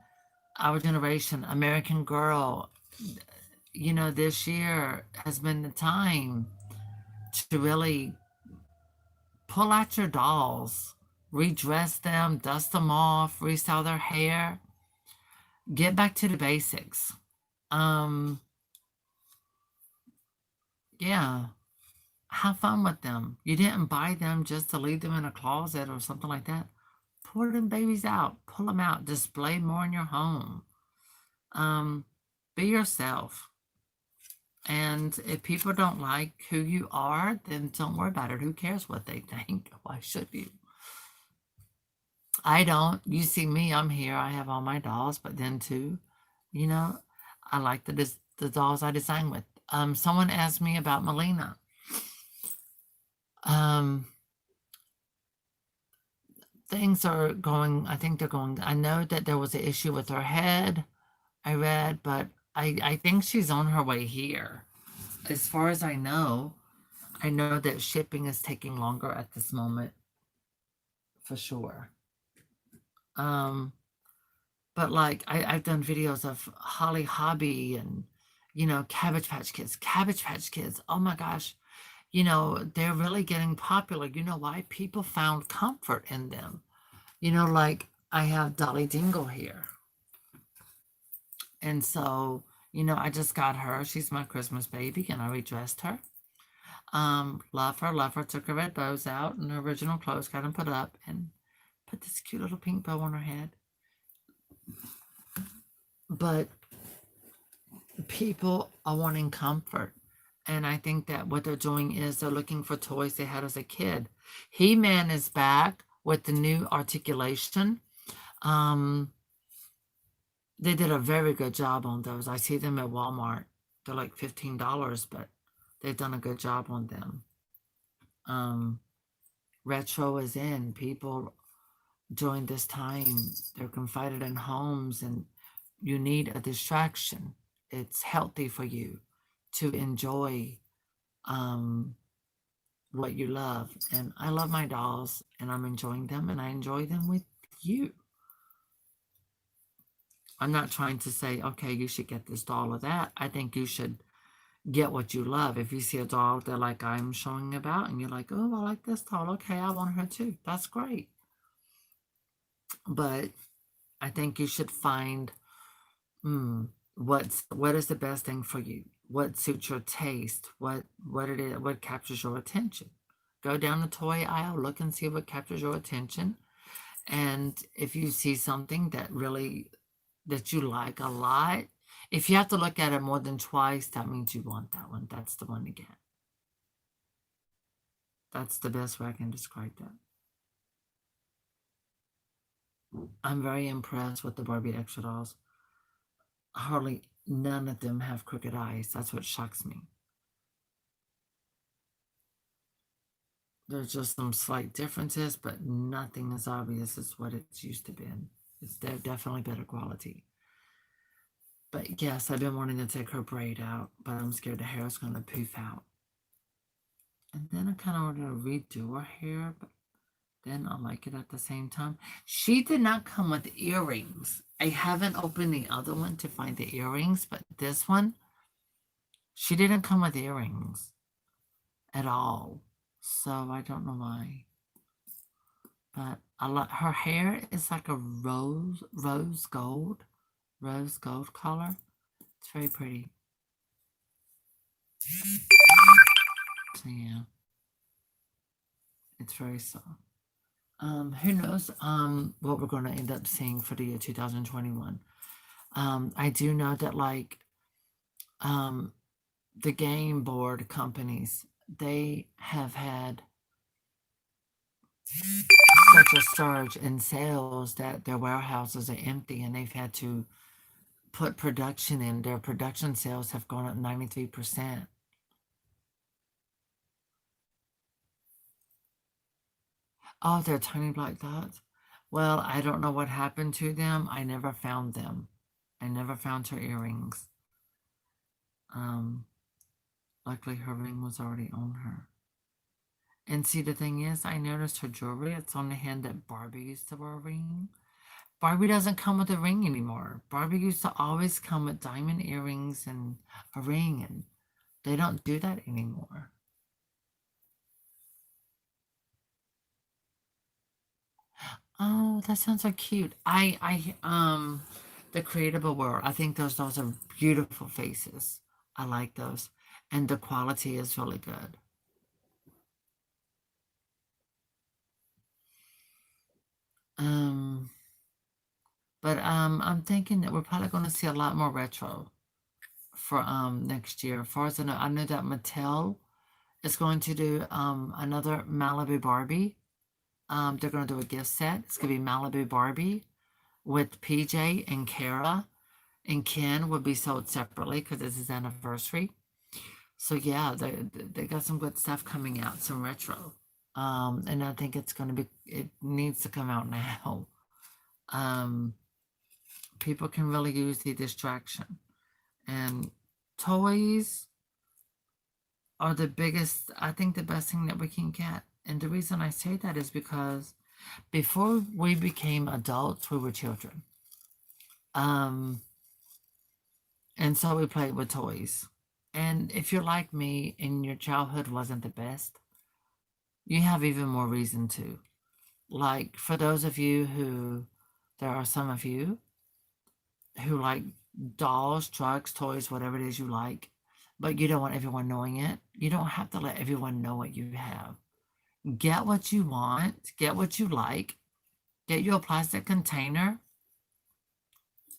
Our Generation, American Girl. This year has been the time to really pull out your dolls, redress them, dust them off, restyle their hair, get back to the basics. Yeah, have fun with them. You didn't buy them just to leave them in a closet or something like that. Pull them babies out, pull them out, display more in your home. Be yourself. And if people don't like who you are, then don't worry about it. Who cares what they think? Why should you? I don't. You see me, I'm here. I have all my dolls, but then too, I like the dolls I design with. Someone asked me about Melina. Things are going, I think they're going, I know that there was an issue with her head, I read, but I think she's on her way here. As far as I know that shipping is taking longer at this moment, for sure. But like I've done videos of Holly Hobby and Cabbage Patch Kids. Cabbage Patch Kids, oh my gosh, they're really getting popular. You know why? People found comfort in them. Like I have Dolly Dingle here. And so, I just got her. She's my Christmas baby, and I redressed her. Love her. Took her red bows out and her original clothes, got them put up, and put this cute little pink bow on her head. But people are wanting comfort. And I think that what they're doing is they're looking for toys they had as a kid. He-Man is back with the new articulation. They did a very good job on those. I see them at Walmart. They're like $15, but they've done a good job on them. Retro is in. People during this time, they're confined in homes and you need a distraction. It's healthy for you to enjoy what you love. And I love my dolls and I'm enjoying them and I enjoy them with you. I'm not trying to say, okay, you should get this doll or that. I think you should get what you love. If you see a doll that like I'm showing about and you're like, oh, I like this doll. Okay, I want her too. That's great. But I think you should find what is the best thing for you, what suits your taste, what captures your attention. Go down the toy aisle, look and see what captures your attention. And if you see something that you like a lot, if you have to look at it more than twice, that means you want that one. That's the one to get. That's the best way I can describe that. I'm very impressed with the Barbie Extra dolls. Hardly none of them have crooked eyes. That's what shocks me. There's just some slight differences, but nothing as obvious as what it's used to be. It's definitely better quality. But yes, I've been wanting to take her braid out, but I'm scared the hair is going to poof out. And then I kind of want to redo her hair, but then I like it at the same time. She did not come with earrings. I haven't opened the other one to find the earrings, but this one, she didn't come with earrings at all. So I don't know why. But I like her hair is like a rose gold color. It's very pretty. So yeah. It's very soft. Who knows what we're going to end up seeing for the year 2021. I do know that like the game board companies, they have had such a surge in sales that their warehouses are empty and they've had to put production in. Their production sales have gone up 93%. Oh, they're tiny black dots. Well, I don't know what happened to them. I never found them. I never found her earrings. Luckily her ring was already on her. And see, the thing is, I noticed her jewelry. It's on the hand that Barbie used to wear a ring. Barbie doesn't come with a ring anymore. Barbie used to always come with diamond earrings and a ring, and they don't do that anymore. Oh, that sounds so cute. The Creatable World. I think those are beautiful faces. I like those, and the quality is really good. But I'm thinking that we're probably going to see a lot more retro for next year. As far as I know that Mattel is going to do another Malibu Barbie. They're going to do a gift set. It's going to be Malibu Barbie with PJ and Kara, and Ken will be sold separately because it's his anniversary. So yeah, they got some good stuff coming out, some retro. And I think it needs to come out now. People can really use the distraction. And toys are the biggest, I think the best thing that we can get. And the reason I say that is because before we became adults, we were children. And so we played with toys. And if you're like me and your childhood wasn't the best, you have even more reason to. Like for those of you who, there are some of you who like dolls, trucks, toys, whatever it is you like, but you don't want everyone knowing it. You don't have to let everyone know what you have. Get what you want, get what you like, get you a plastic container,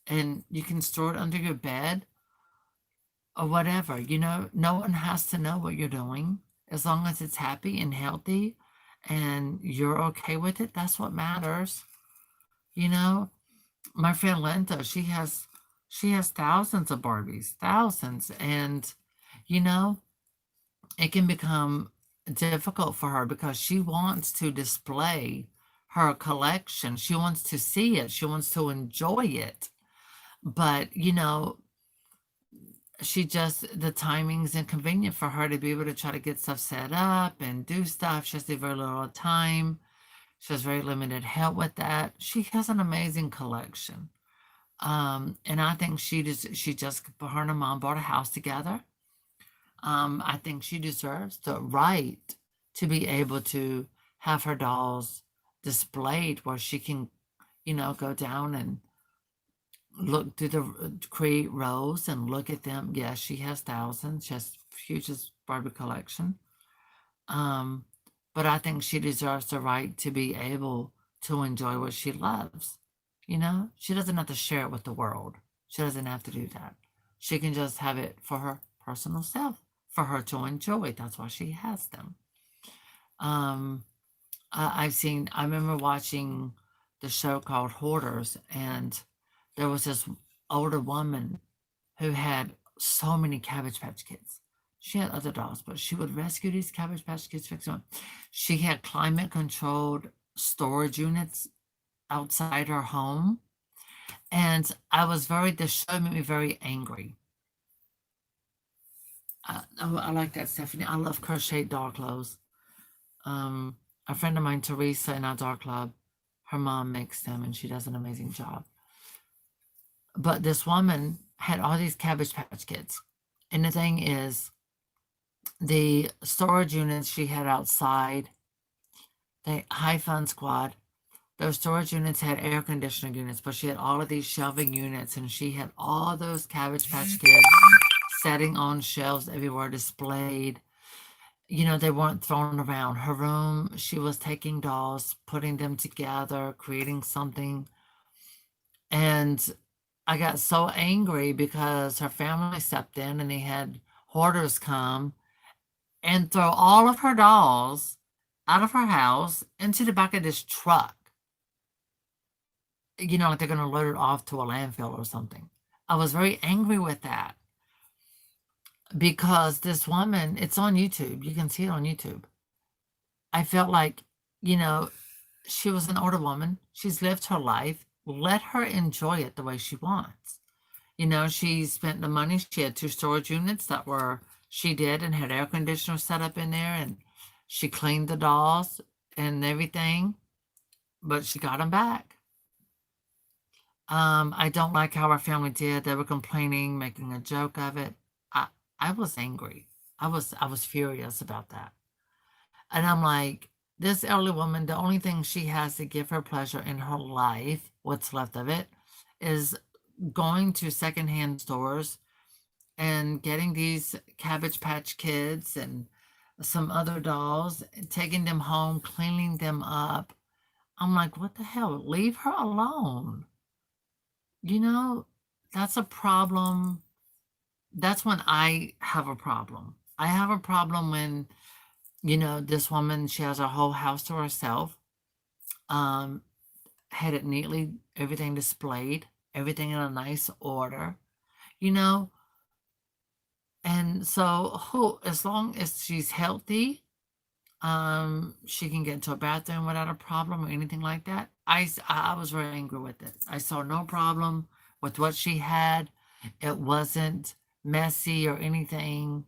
and you can store it under your bed or whatever. You know, no one has to know what you're doing. As long as it's happy and healthy and you're okay with it, that's what matters. You know, my friend Linda, she has thousands of Barbies, thousands, and you know, it can become difficult for her because she wants to display her collection. She wants to see it. She wants to enjoy it. But, you know, she just, the timing's inconvenient for her to be able to try to get stuff set up and do stuff. She has very little time. She has very limited help with that. She has an amazing collection. And I think she just, her and her mom bought a house together. I think she deserves the right to be able to have her dolls displayed where she can, you know, go down and look through the create rows and look at them. Yes, she has thousands. She has huge Barbie collection. But I think she deserves the right to be able to enjoy what she loves. You know, she doesn't have to share it with the world. She doesn't have to do that. She can just have it for her personal self, for her to enjoy. That's why she has them. I remember watching the show called Hoarders, and there was this older woman who had so many Cabbage Patch Kids. She had other dolls, but she would rescue these Cabbage Patch Kids, fix them. She had climate controlled storage units outside her home. And the show made me very angry. I like that, Stephanie. I love crochet doll clothes. A friend of mine, Teresa, in our doll club, her mom makes them and she does an amazing job. But this woman had all these Cabbage Patch Kids. And the thing is, the storage units she had outside, the High Fun Squad, those storage units had air conditioning units, but she had all of these shelving units, and she had all those Cabbage Patch Kids setting on shelves everywhere, displayed. You know, they weren't thrown around. Her room, she was taking dolls, putting them together, creating something. And I got so angry because her family stepped in and they had hoarders come and throw all of her dolls out of her house into the back of this truck. You know, like they're going to load it off to a landfill or something. I was very angry with that because this woman, it's on YouTube. You can see it on YouTube. I felt like, you know, she was an older woman. She's lived her life. Let her enjoy it the way she wants. You know, she spent the money. She had 2 storage units that she did and had air conditioners set up in there, and she cleaned the dolls and everything, but she got them back. I don't like how our family did. They were complaining, making a joke of it. I was angry. I was furious about that. And I'm like, this elderly woman, the only thing she has to give her pleasure in her life, what's left of it, is going to secondhand stores and getting these Cabbage Patch Kids and some other dolls, taking them home, cleaning them up. I'm like, what the hell? Leave her alone. You know, that's a problem. That's when I have a problem. I have a problem when, you know, this woman, she has her whole house to herself, had it neatly, everything displayed, everything in a nice order, you know. And so, as long as she's healthy, she can get into a bathroom without a problem or anything like that. I was very angry with it. I saw no problem with what she had. It wasn't messy or anything.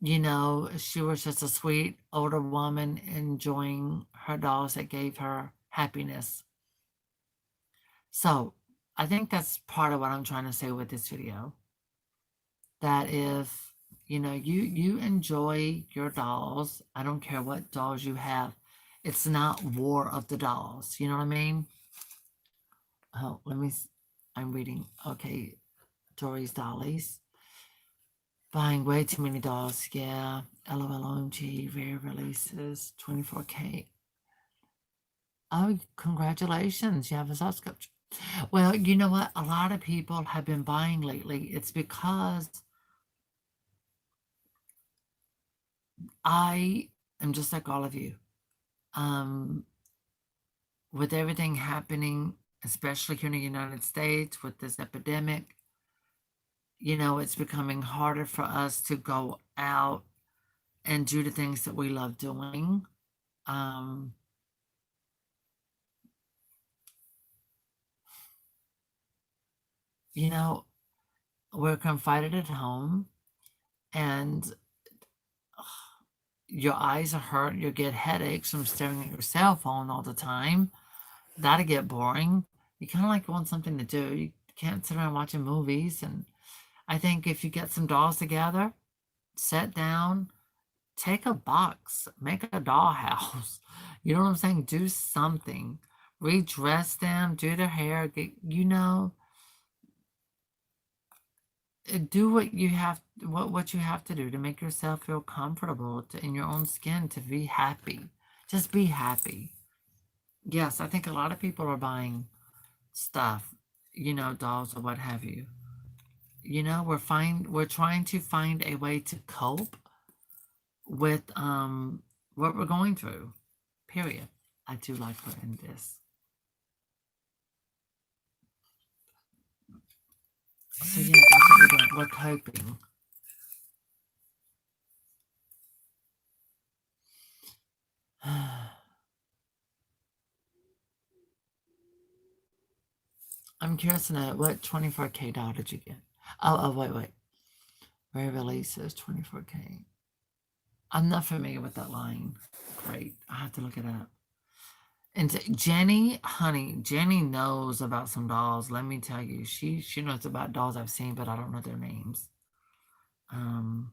You know, she was just a sweet older woman enjoying her dolls that gave her happiness. So I think that's part of what I'm trying to say with this video. That if, you know, you enjoy your dolls, I don't care what dolls you have, it's not war of the dolls. You know what I mean? Oh, I'm reading. Okay, Dory's Dollies. Buying way too many dolls. Yeah. LOL OMG. Rare releases. 24K. Oh, congratulations. You have a subscription. Well, you know what? A lot of people have been buying lately. It's because I am just like all of you. Um, with everything happening, especially here in the United States with this epidemic, it's becoming harder for us to go out and do the things that we love doing. Um, you know, we're confined at home and your eyes are hurt, you get headaches from staring at your cell phone all the time. That'll get boring. You kind of like want something to do. You can't sit around watching movies. And I think if you get some dolls together, sit down, take a box, make a doll house. You know what I'm saying? Do something. Redress them, do their hair, do what you have what you have to do to make yourself feel comfortable in your own skin, to be happy. Just be happy. Yes, I think a lot of people are buying stuff, dolls or what have you. We're trying to find a way to cope with what we're going through. Period. I do like her in this. So yeah, that's what we're doing. We're coping. I'm curious to know what 24K doll did you get? Oh, wait. Rare releases 24K. I'm not familiar with that line. Great. I have to look it up. And Jenny, honey, Jenny knows about some dolls. Let me tell you, she knows about dolls I've seen, but I don't know their names. I'm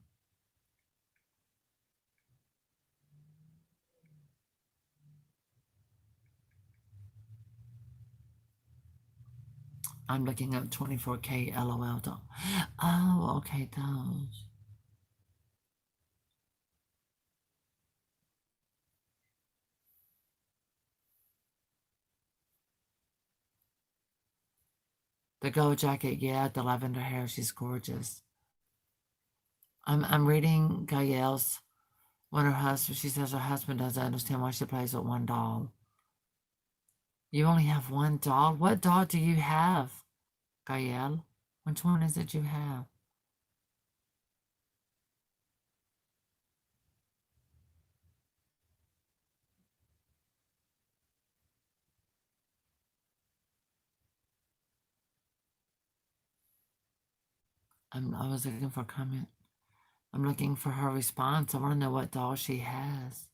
looking up 24K LOL doll. Oh, okay, those. The gold jacket, yeah, the lavender hair, she's gorgeous. I'm reading Gael's when her husband, she says her husband doesn't understand why she plays with one doll. You only have one doll? What doll do you have, Gael? Which one is it you have? I was looking for a comment. I'm looking for her response. I want to know what doll she has.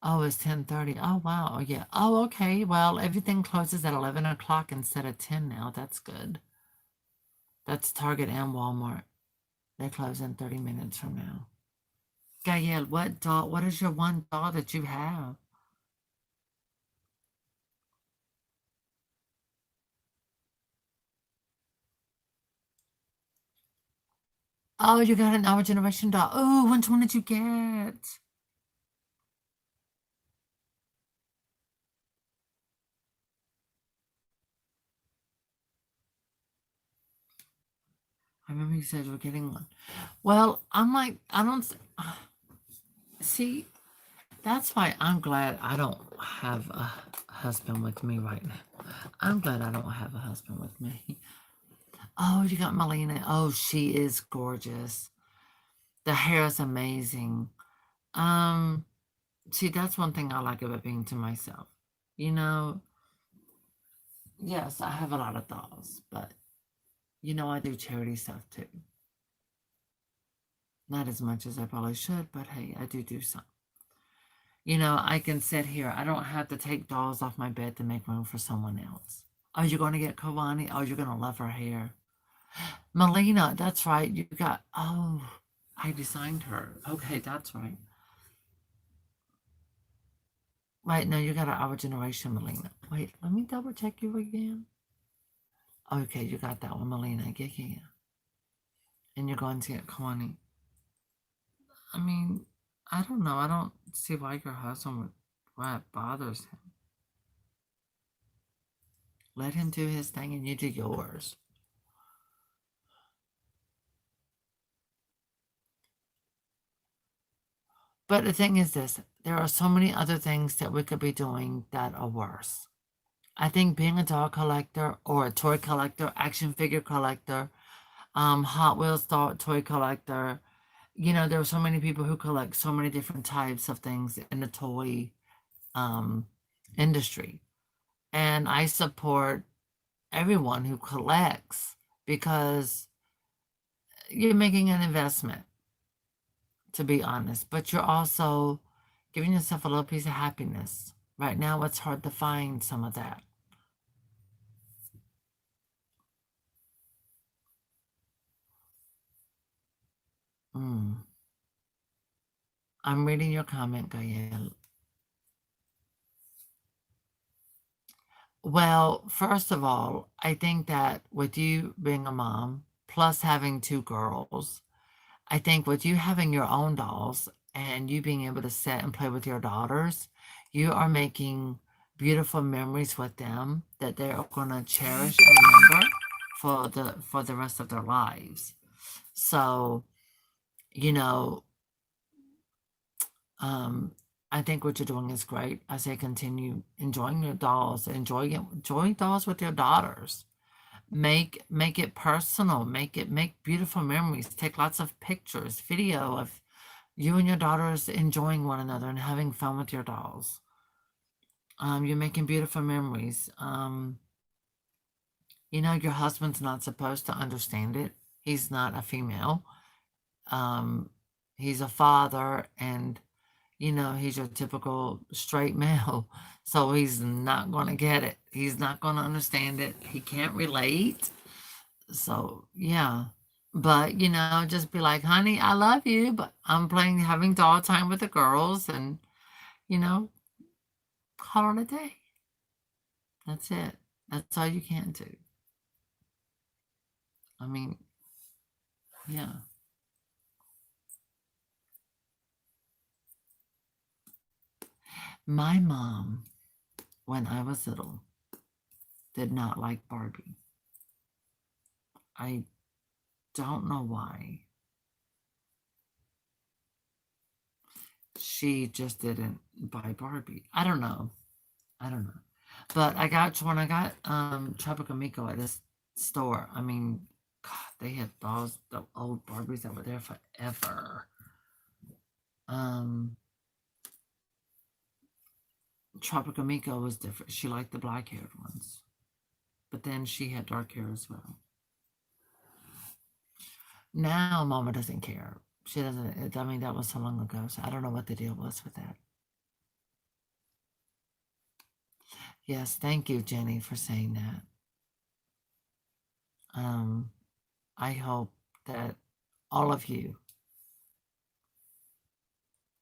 Oh, it's 10:30. Oh, wow. Oh, yeah. Oh, okay. Well, everything closes at 11 o'clock instead of 10 now. That's good. That's Target and Walmart. They close in 30 minutes from now. Gael, what is your one doll that you have? Oh, you got an Our Generation doll. Oh, which one did you get? I remember you said you were getting one. Well, I'm like, I don't see. That's why I'm glad I don't have a husband with me right now. I'm glad I don't have a husband with me. Oh, you got Melina. Oh, she is gorgeous. The hair is amazing. See, that's one thing I like about being to myself. Yes, I have a lot of dolls, but I do charity stuff too. Not as much as I probably should, but hey, I do some. I can sit here. I don't have to take dolls off my bed to make room for someone else. Oh, you're going to get Kawani? Oh, you're going to love her hair. Melina, that's right. Oh, I designed her. Okay, that's right. Wait, no, you got Our Generation, Melina. Wait, let me double check you again. Okay, you got that one, Melina. Yeah. And you're going to get Kawani. I mean, I don't know. I don't see why your husband would, why it bothers him. Let him do his thing and you do yours. But the thing is this, there are so many other things that we could be doing that are worse. I think being a doll collector or a toy collector, action figure collector, Hot Wheels toy collector, there are so many people who collect so many different types of things in the toy um, industry. And I support everyone who collects because you're making an investment, to be honest, but you're also giving yourself a little piece of happiness. Right now, it's hard to find some of that. Mm. I'm reading your comment, Gael. Well, first of all, I think that with you being a mom, plus having two girls, I think with you having your own dolls and you being able to sit and play with your daughters, you are making beautiful memories with them that they're going to cherish and remember for the rest of their lives. So, you know, I think what you're doing is great. I say continue enjoying your dolls, enjoy dolls with your daughters. Make it personal, make beautiful memories, take lots of pictures, video of you and your daughters enjoying one another and having fun with your dolls. You're making beautiful memories. Your husband's not supposed to understand it. He's not a female. He's a father, and he's your typical straight male. So he's not going to get it. He's not going to understand it. He can't relate. So, yeah. But, just be like, honey, I love you, but I'm having doll time with the girls and, call it a day. That's it. That's all you can do. I mean, yeah. My mom, when I was little, did not like Barbie. I don't know why. She just didn't buy Barbie. I don't know. But when I got Tropical Miko at this store, I mean, God, they had the old Barbies that were there forever. Tropical Miko was different. She liked the black-haired ones. But then she had dark hair as well. Now Mama doesn't care. She doesn't. I mean, that was so long ago, so I don't know what the deal was with that. Yes, thank you, Jenny, for saying that. I hope that all of you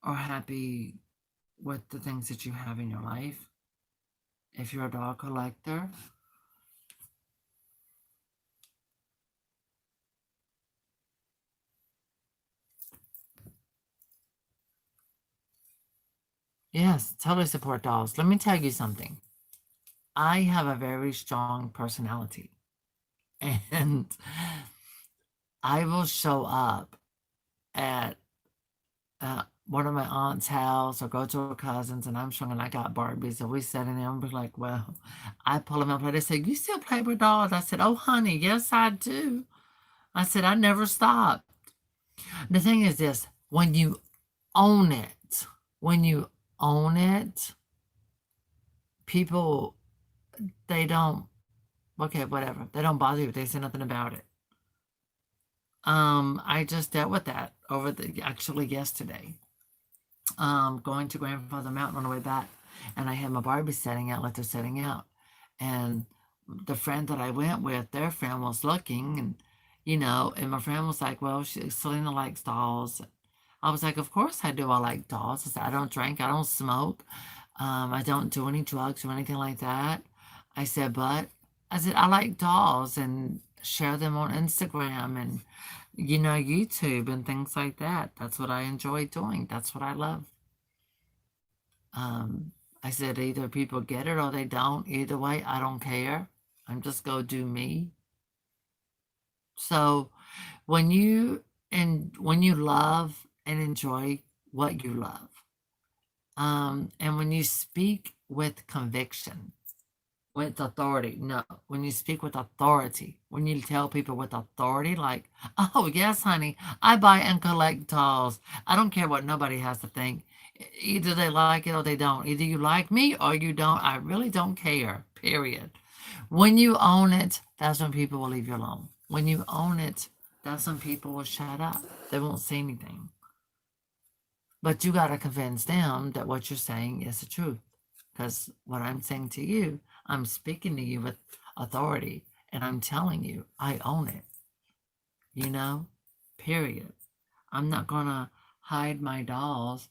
are happy with the things that you have in your life. If you're a doll collector, yes, totally support dolls. Let me tell you something. I have a very strong personality, and I will show up at one of my aunt's house or go to her cousin's, and I'm showing I got Barbies. So we sitting there and be like, well, I pull them up. They say, you still play with dolls? I said, oh, honey, yes, I do. I said, I never stopped. The thing is this, when you own it, people, they don't, okay, whatever. They don't bother you. They say nothing about it. I just dealt with that actually yesterday. Going to Grandfather Mountain on the way back, and I had my Barbie setting out like they're setting out. And the friend that I went with, their friend was looking, and and my friend was like, well, Selena likes dolls. I was like, of course I do. I like dolls. I said, I don't drink, I don't smoke, I don't do any drugs or anything like that. I said, but I said, I like dolls and share them on Instagram and YouTube and things like that. That's what I enjoy doing. That's what I love. I said, either people get it or they don't. Either way, I don't care. I'm just going to do me. So when you love and enjoy what you love. And when you speak with conviction, with authority, no, when you speak with authority, when you tell people with authority, like, oh, yes, honey, I buy and collect dolls. I don't care what nobody has to think. Either they like it or they don't. Either you like me or you don't. I really don't care, period. When you own it, that's when people will leave you alone. When you own it, that's when people will shut up. They won't say anything. But you got to convince them that what you're saying is the truth. Because what I'm saying to you, I'm speaking to you with authority and I'm telling you, I own it. You know, period. I'm not going to hide my dolls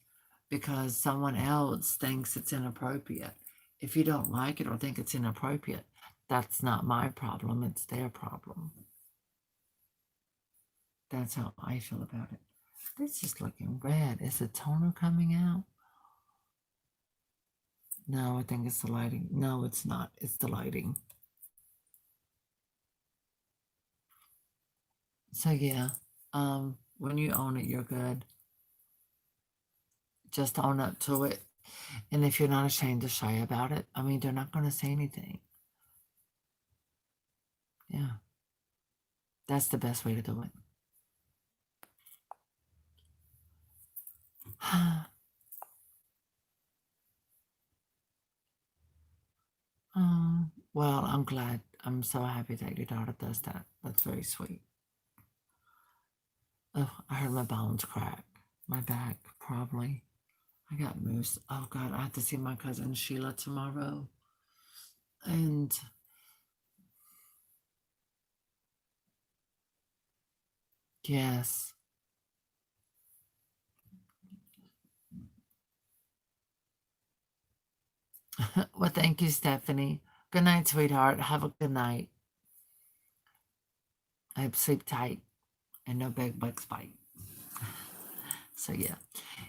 because someone else thinks it's inappropriate. If you don't like it or think it's inappropriate, that's not my problem, it's their problem. That's how I feel about it. This is looking red. Is the toner coming out? No, I think it's the lighting. No, it's not. It's the lighting. So yeah, when you own it, you're good. Just own up to it. And if you're not ashamed or shy about it, I mean, they're not going to say anything. Yeah. That's the best way to do it. Well, I'm glad. I'm so happy that your daughter does that. That's very sweet. Oh, I heard my bones crack. My back, probably. I got moose. Oh, God, I have to see my cousin Sheila tomorrow. And yes. Well, thank you, Stephanie. Good night, sweetheart. Have a good night. I hope sleep tight and no big bugs bite. So yeah.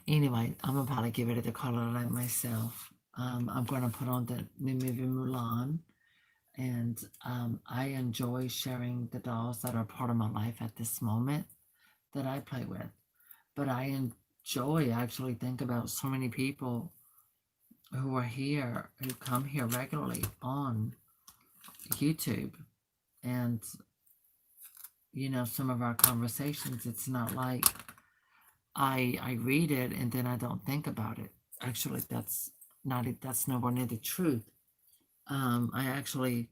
Anyway, I'm about to give it a color light myself. I'm going to put on the new movie Mulan, and I enjoy sharing the dolls that are part of my life at this moment that I play with. But I enjoy actually think about so many people who are here, who come here regularly on YouTube, and you know, some of our conversations, it's not like I read it and then I don't think about it. Actually, that's nowhere near the truth. I actually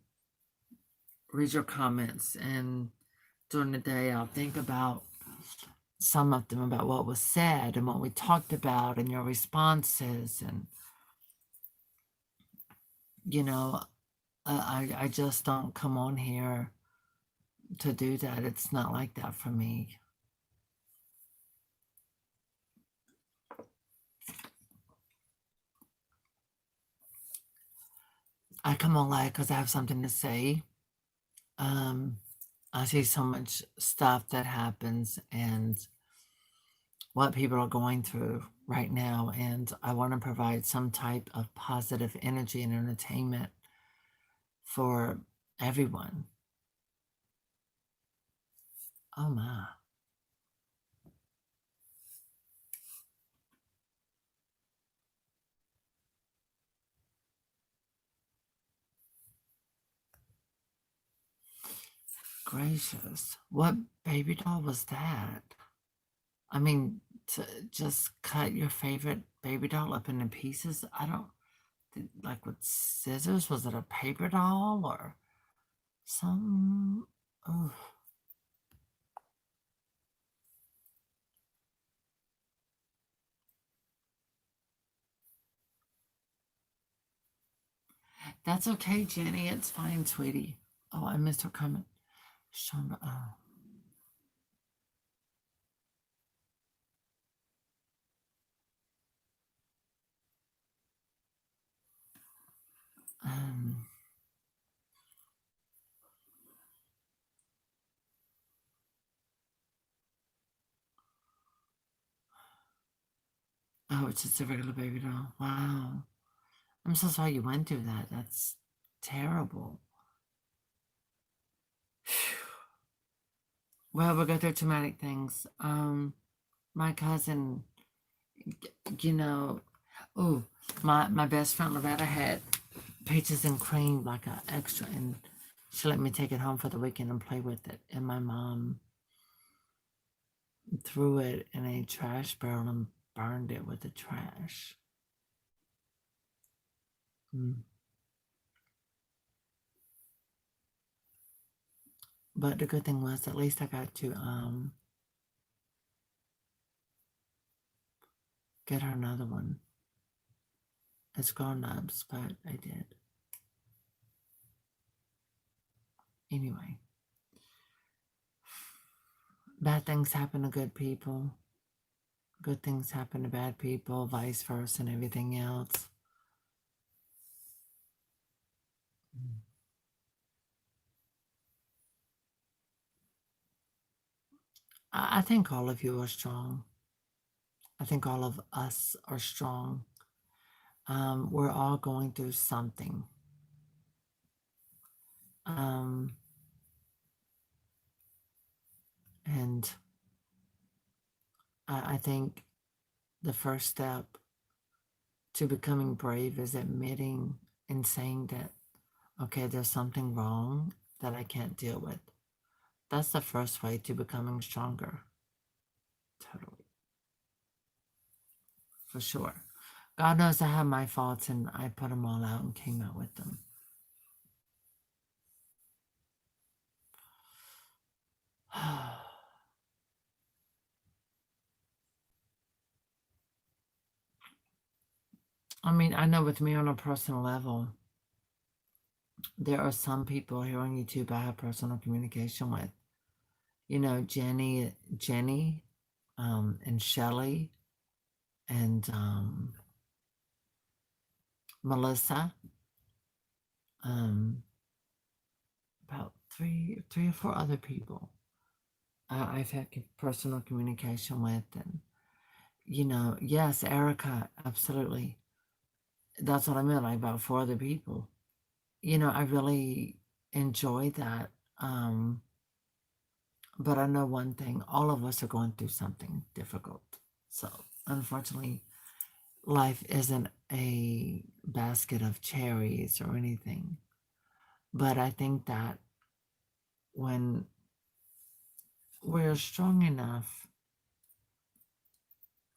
read your comments, and during the day I'll think about some of them, about what was said and what we talked about and your responses, and you know, I just don't come on here to do that. It's not like that for me. I come on live because I have something to say. I see so much stuff that happens and what people are going through right now, and I want to provide some type of positive energy and entertainment for everyone. Oh my. Gracious. What baby doll was that? I mean, to just cut your favorite baby doll up into pieces? I don't, like with scissors? Was it a paper doll or some? Oh, that's okay, Jenny. It's fine, sweetie. Oh, I missed her comment. Shonda, oh. Um, oh, it's just a regular baby doll. Wow. I'm so sorry you went through that. That's terrible. Well, we go through traumatic things. My cousin You know, oh, my best friend Loretta had peaches and cream like a extra, and she let me take it home for the weekend and play with it. And my mom threw it in a trash barrel and burned it with the trash. Mm. But the good thing was, at least I got to get her another one. It's grown-ups, but I did. Anyway, bad things happen to good people. Good things happen to bad people, vice versa, and everything else. I think all of you are strong. I think all of us are strong. We're all going through something. And I think the first step to becoming brave is admitting and saying that, okay, there's something wrong that I can't deal with. That's the first way to becoming stronger. Totally. For sure. God knows I have my faults, and I put them all out and came out with them. I mean, I know with me on a personal level, there are some people here on YouTube I have personal communication with. You know, Jenny, and Shelly, and Melissa. About three or four other people I've had personal communication with, and you know, yes, Erica, absolutely. That's what I meant, like about four other people. You know, I really enjoy that. But I know one thing, all of us are going through something difficult. So unfortunately, life isn't a basket of cherries or anything. But I think that when we're strong enough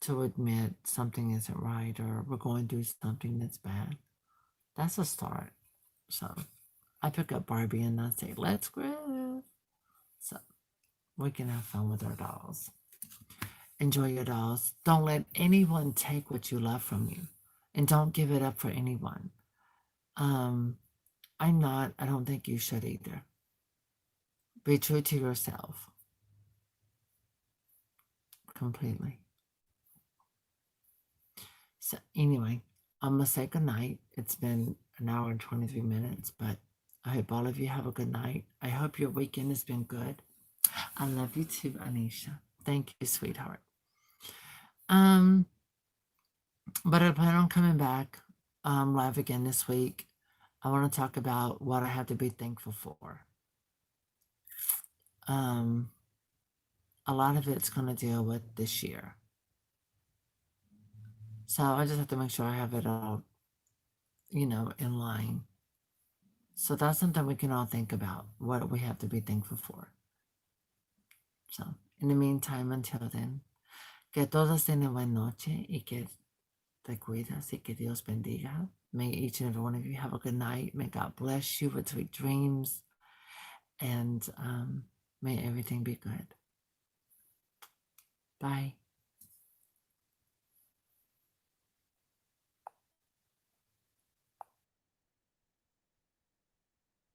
to admit something isn't right or we're going through something that's bad, that's a start. So I pick up Barbie and I say, let's groove. So we can have fun with our dolls. Enjoy your dolls. Don't let anyone take what you love from you, and don't give it up for anyone. I don't think you should either. Be true to yourself. Completely. So anyway, I'm gonna say good night. It's been an hour and 23 minutes, but I hope all of you have a good night. I hope your weekend has been good. I love you too, Anisha. Thank you, sweetheart. But I plan on coming back live again this week. I want to talk about what I have to be thankful for. A lot of it's going to deal with this year. So I just have to make sure I have it all, you know, in line. So that's something we can all think about, what we have to be thankful for. So in the meantime, until then, que todos tengan buena noche y que te cuidas y que Dios bendiga. May each and every one of you have a good night. May God bless you with sweet dreams. And may everything be good. Bye.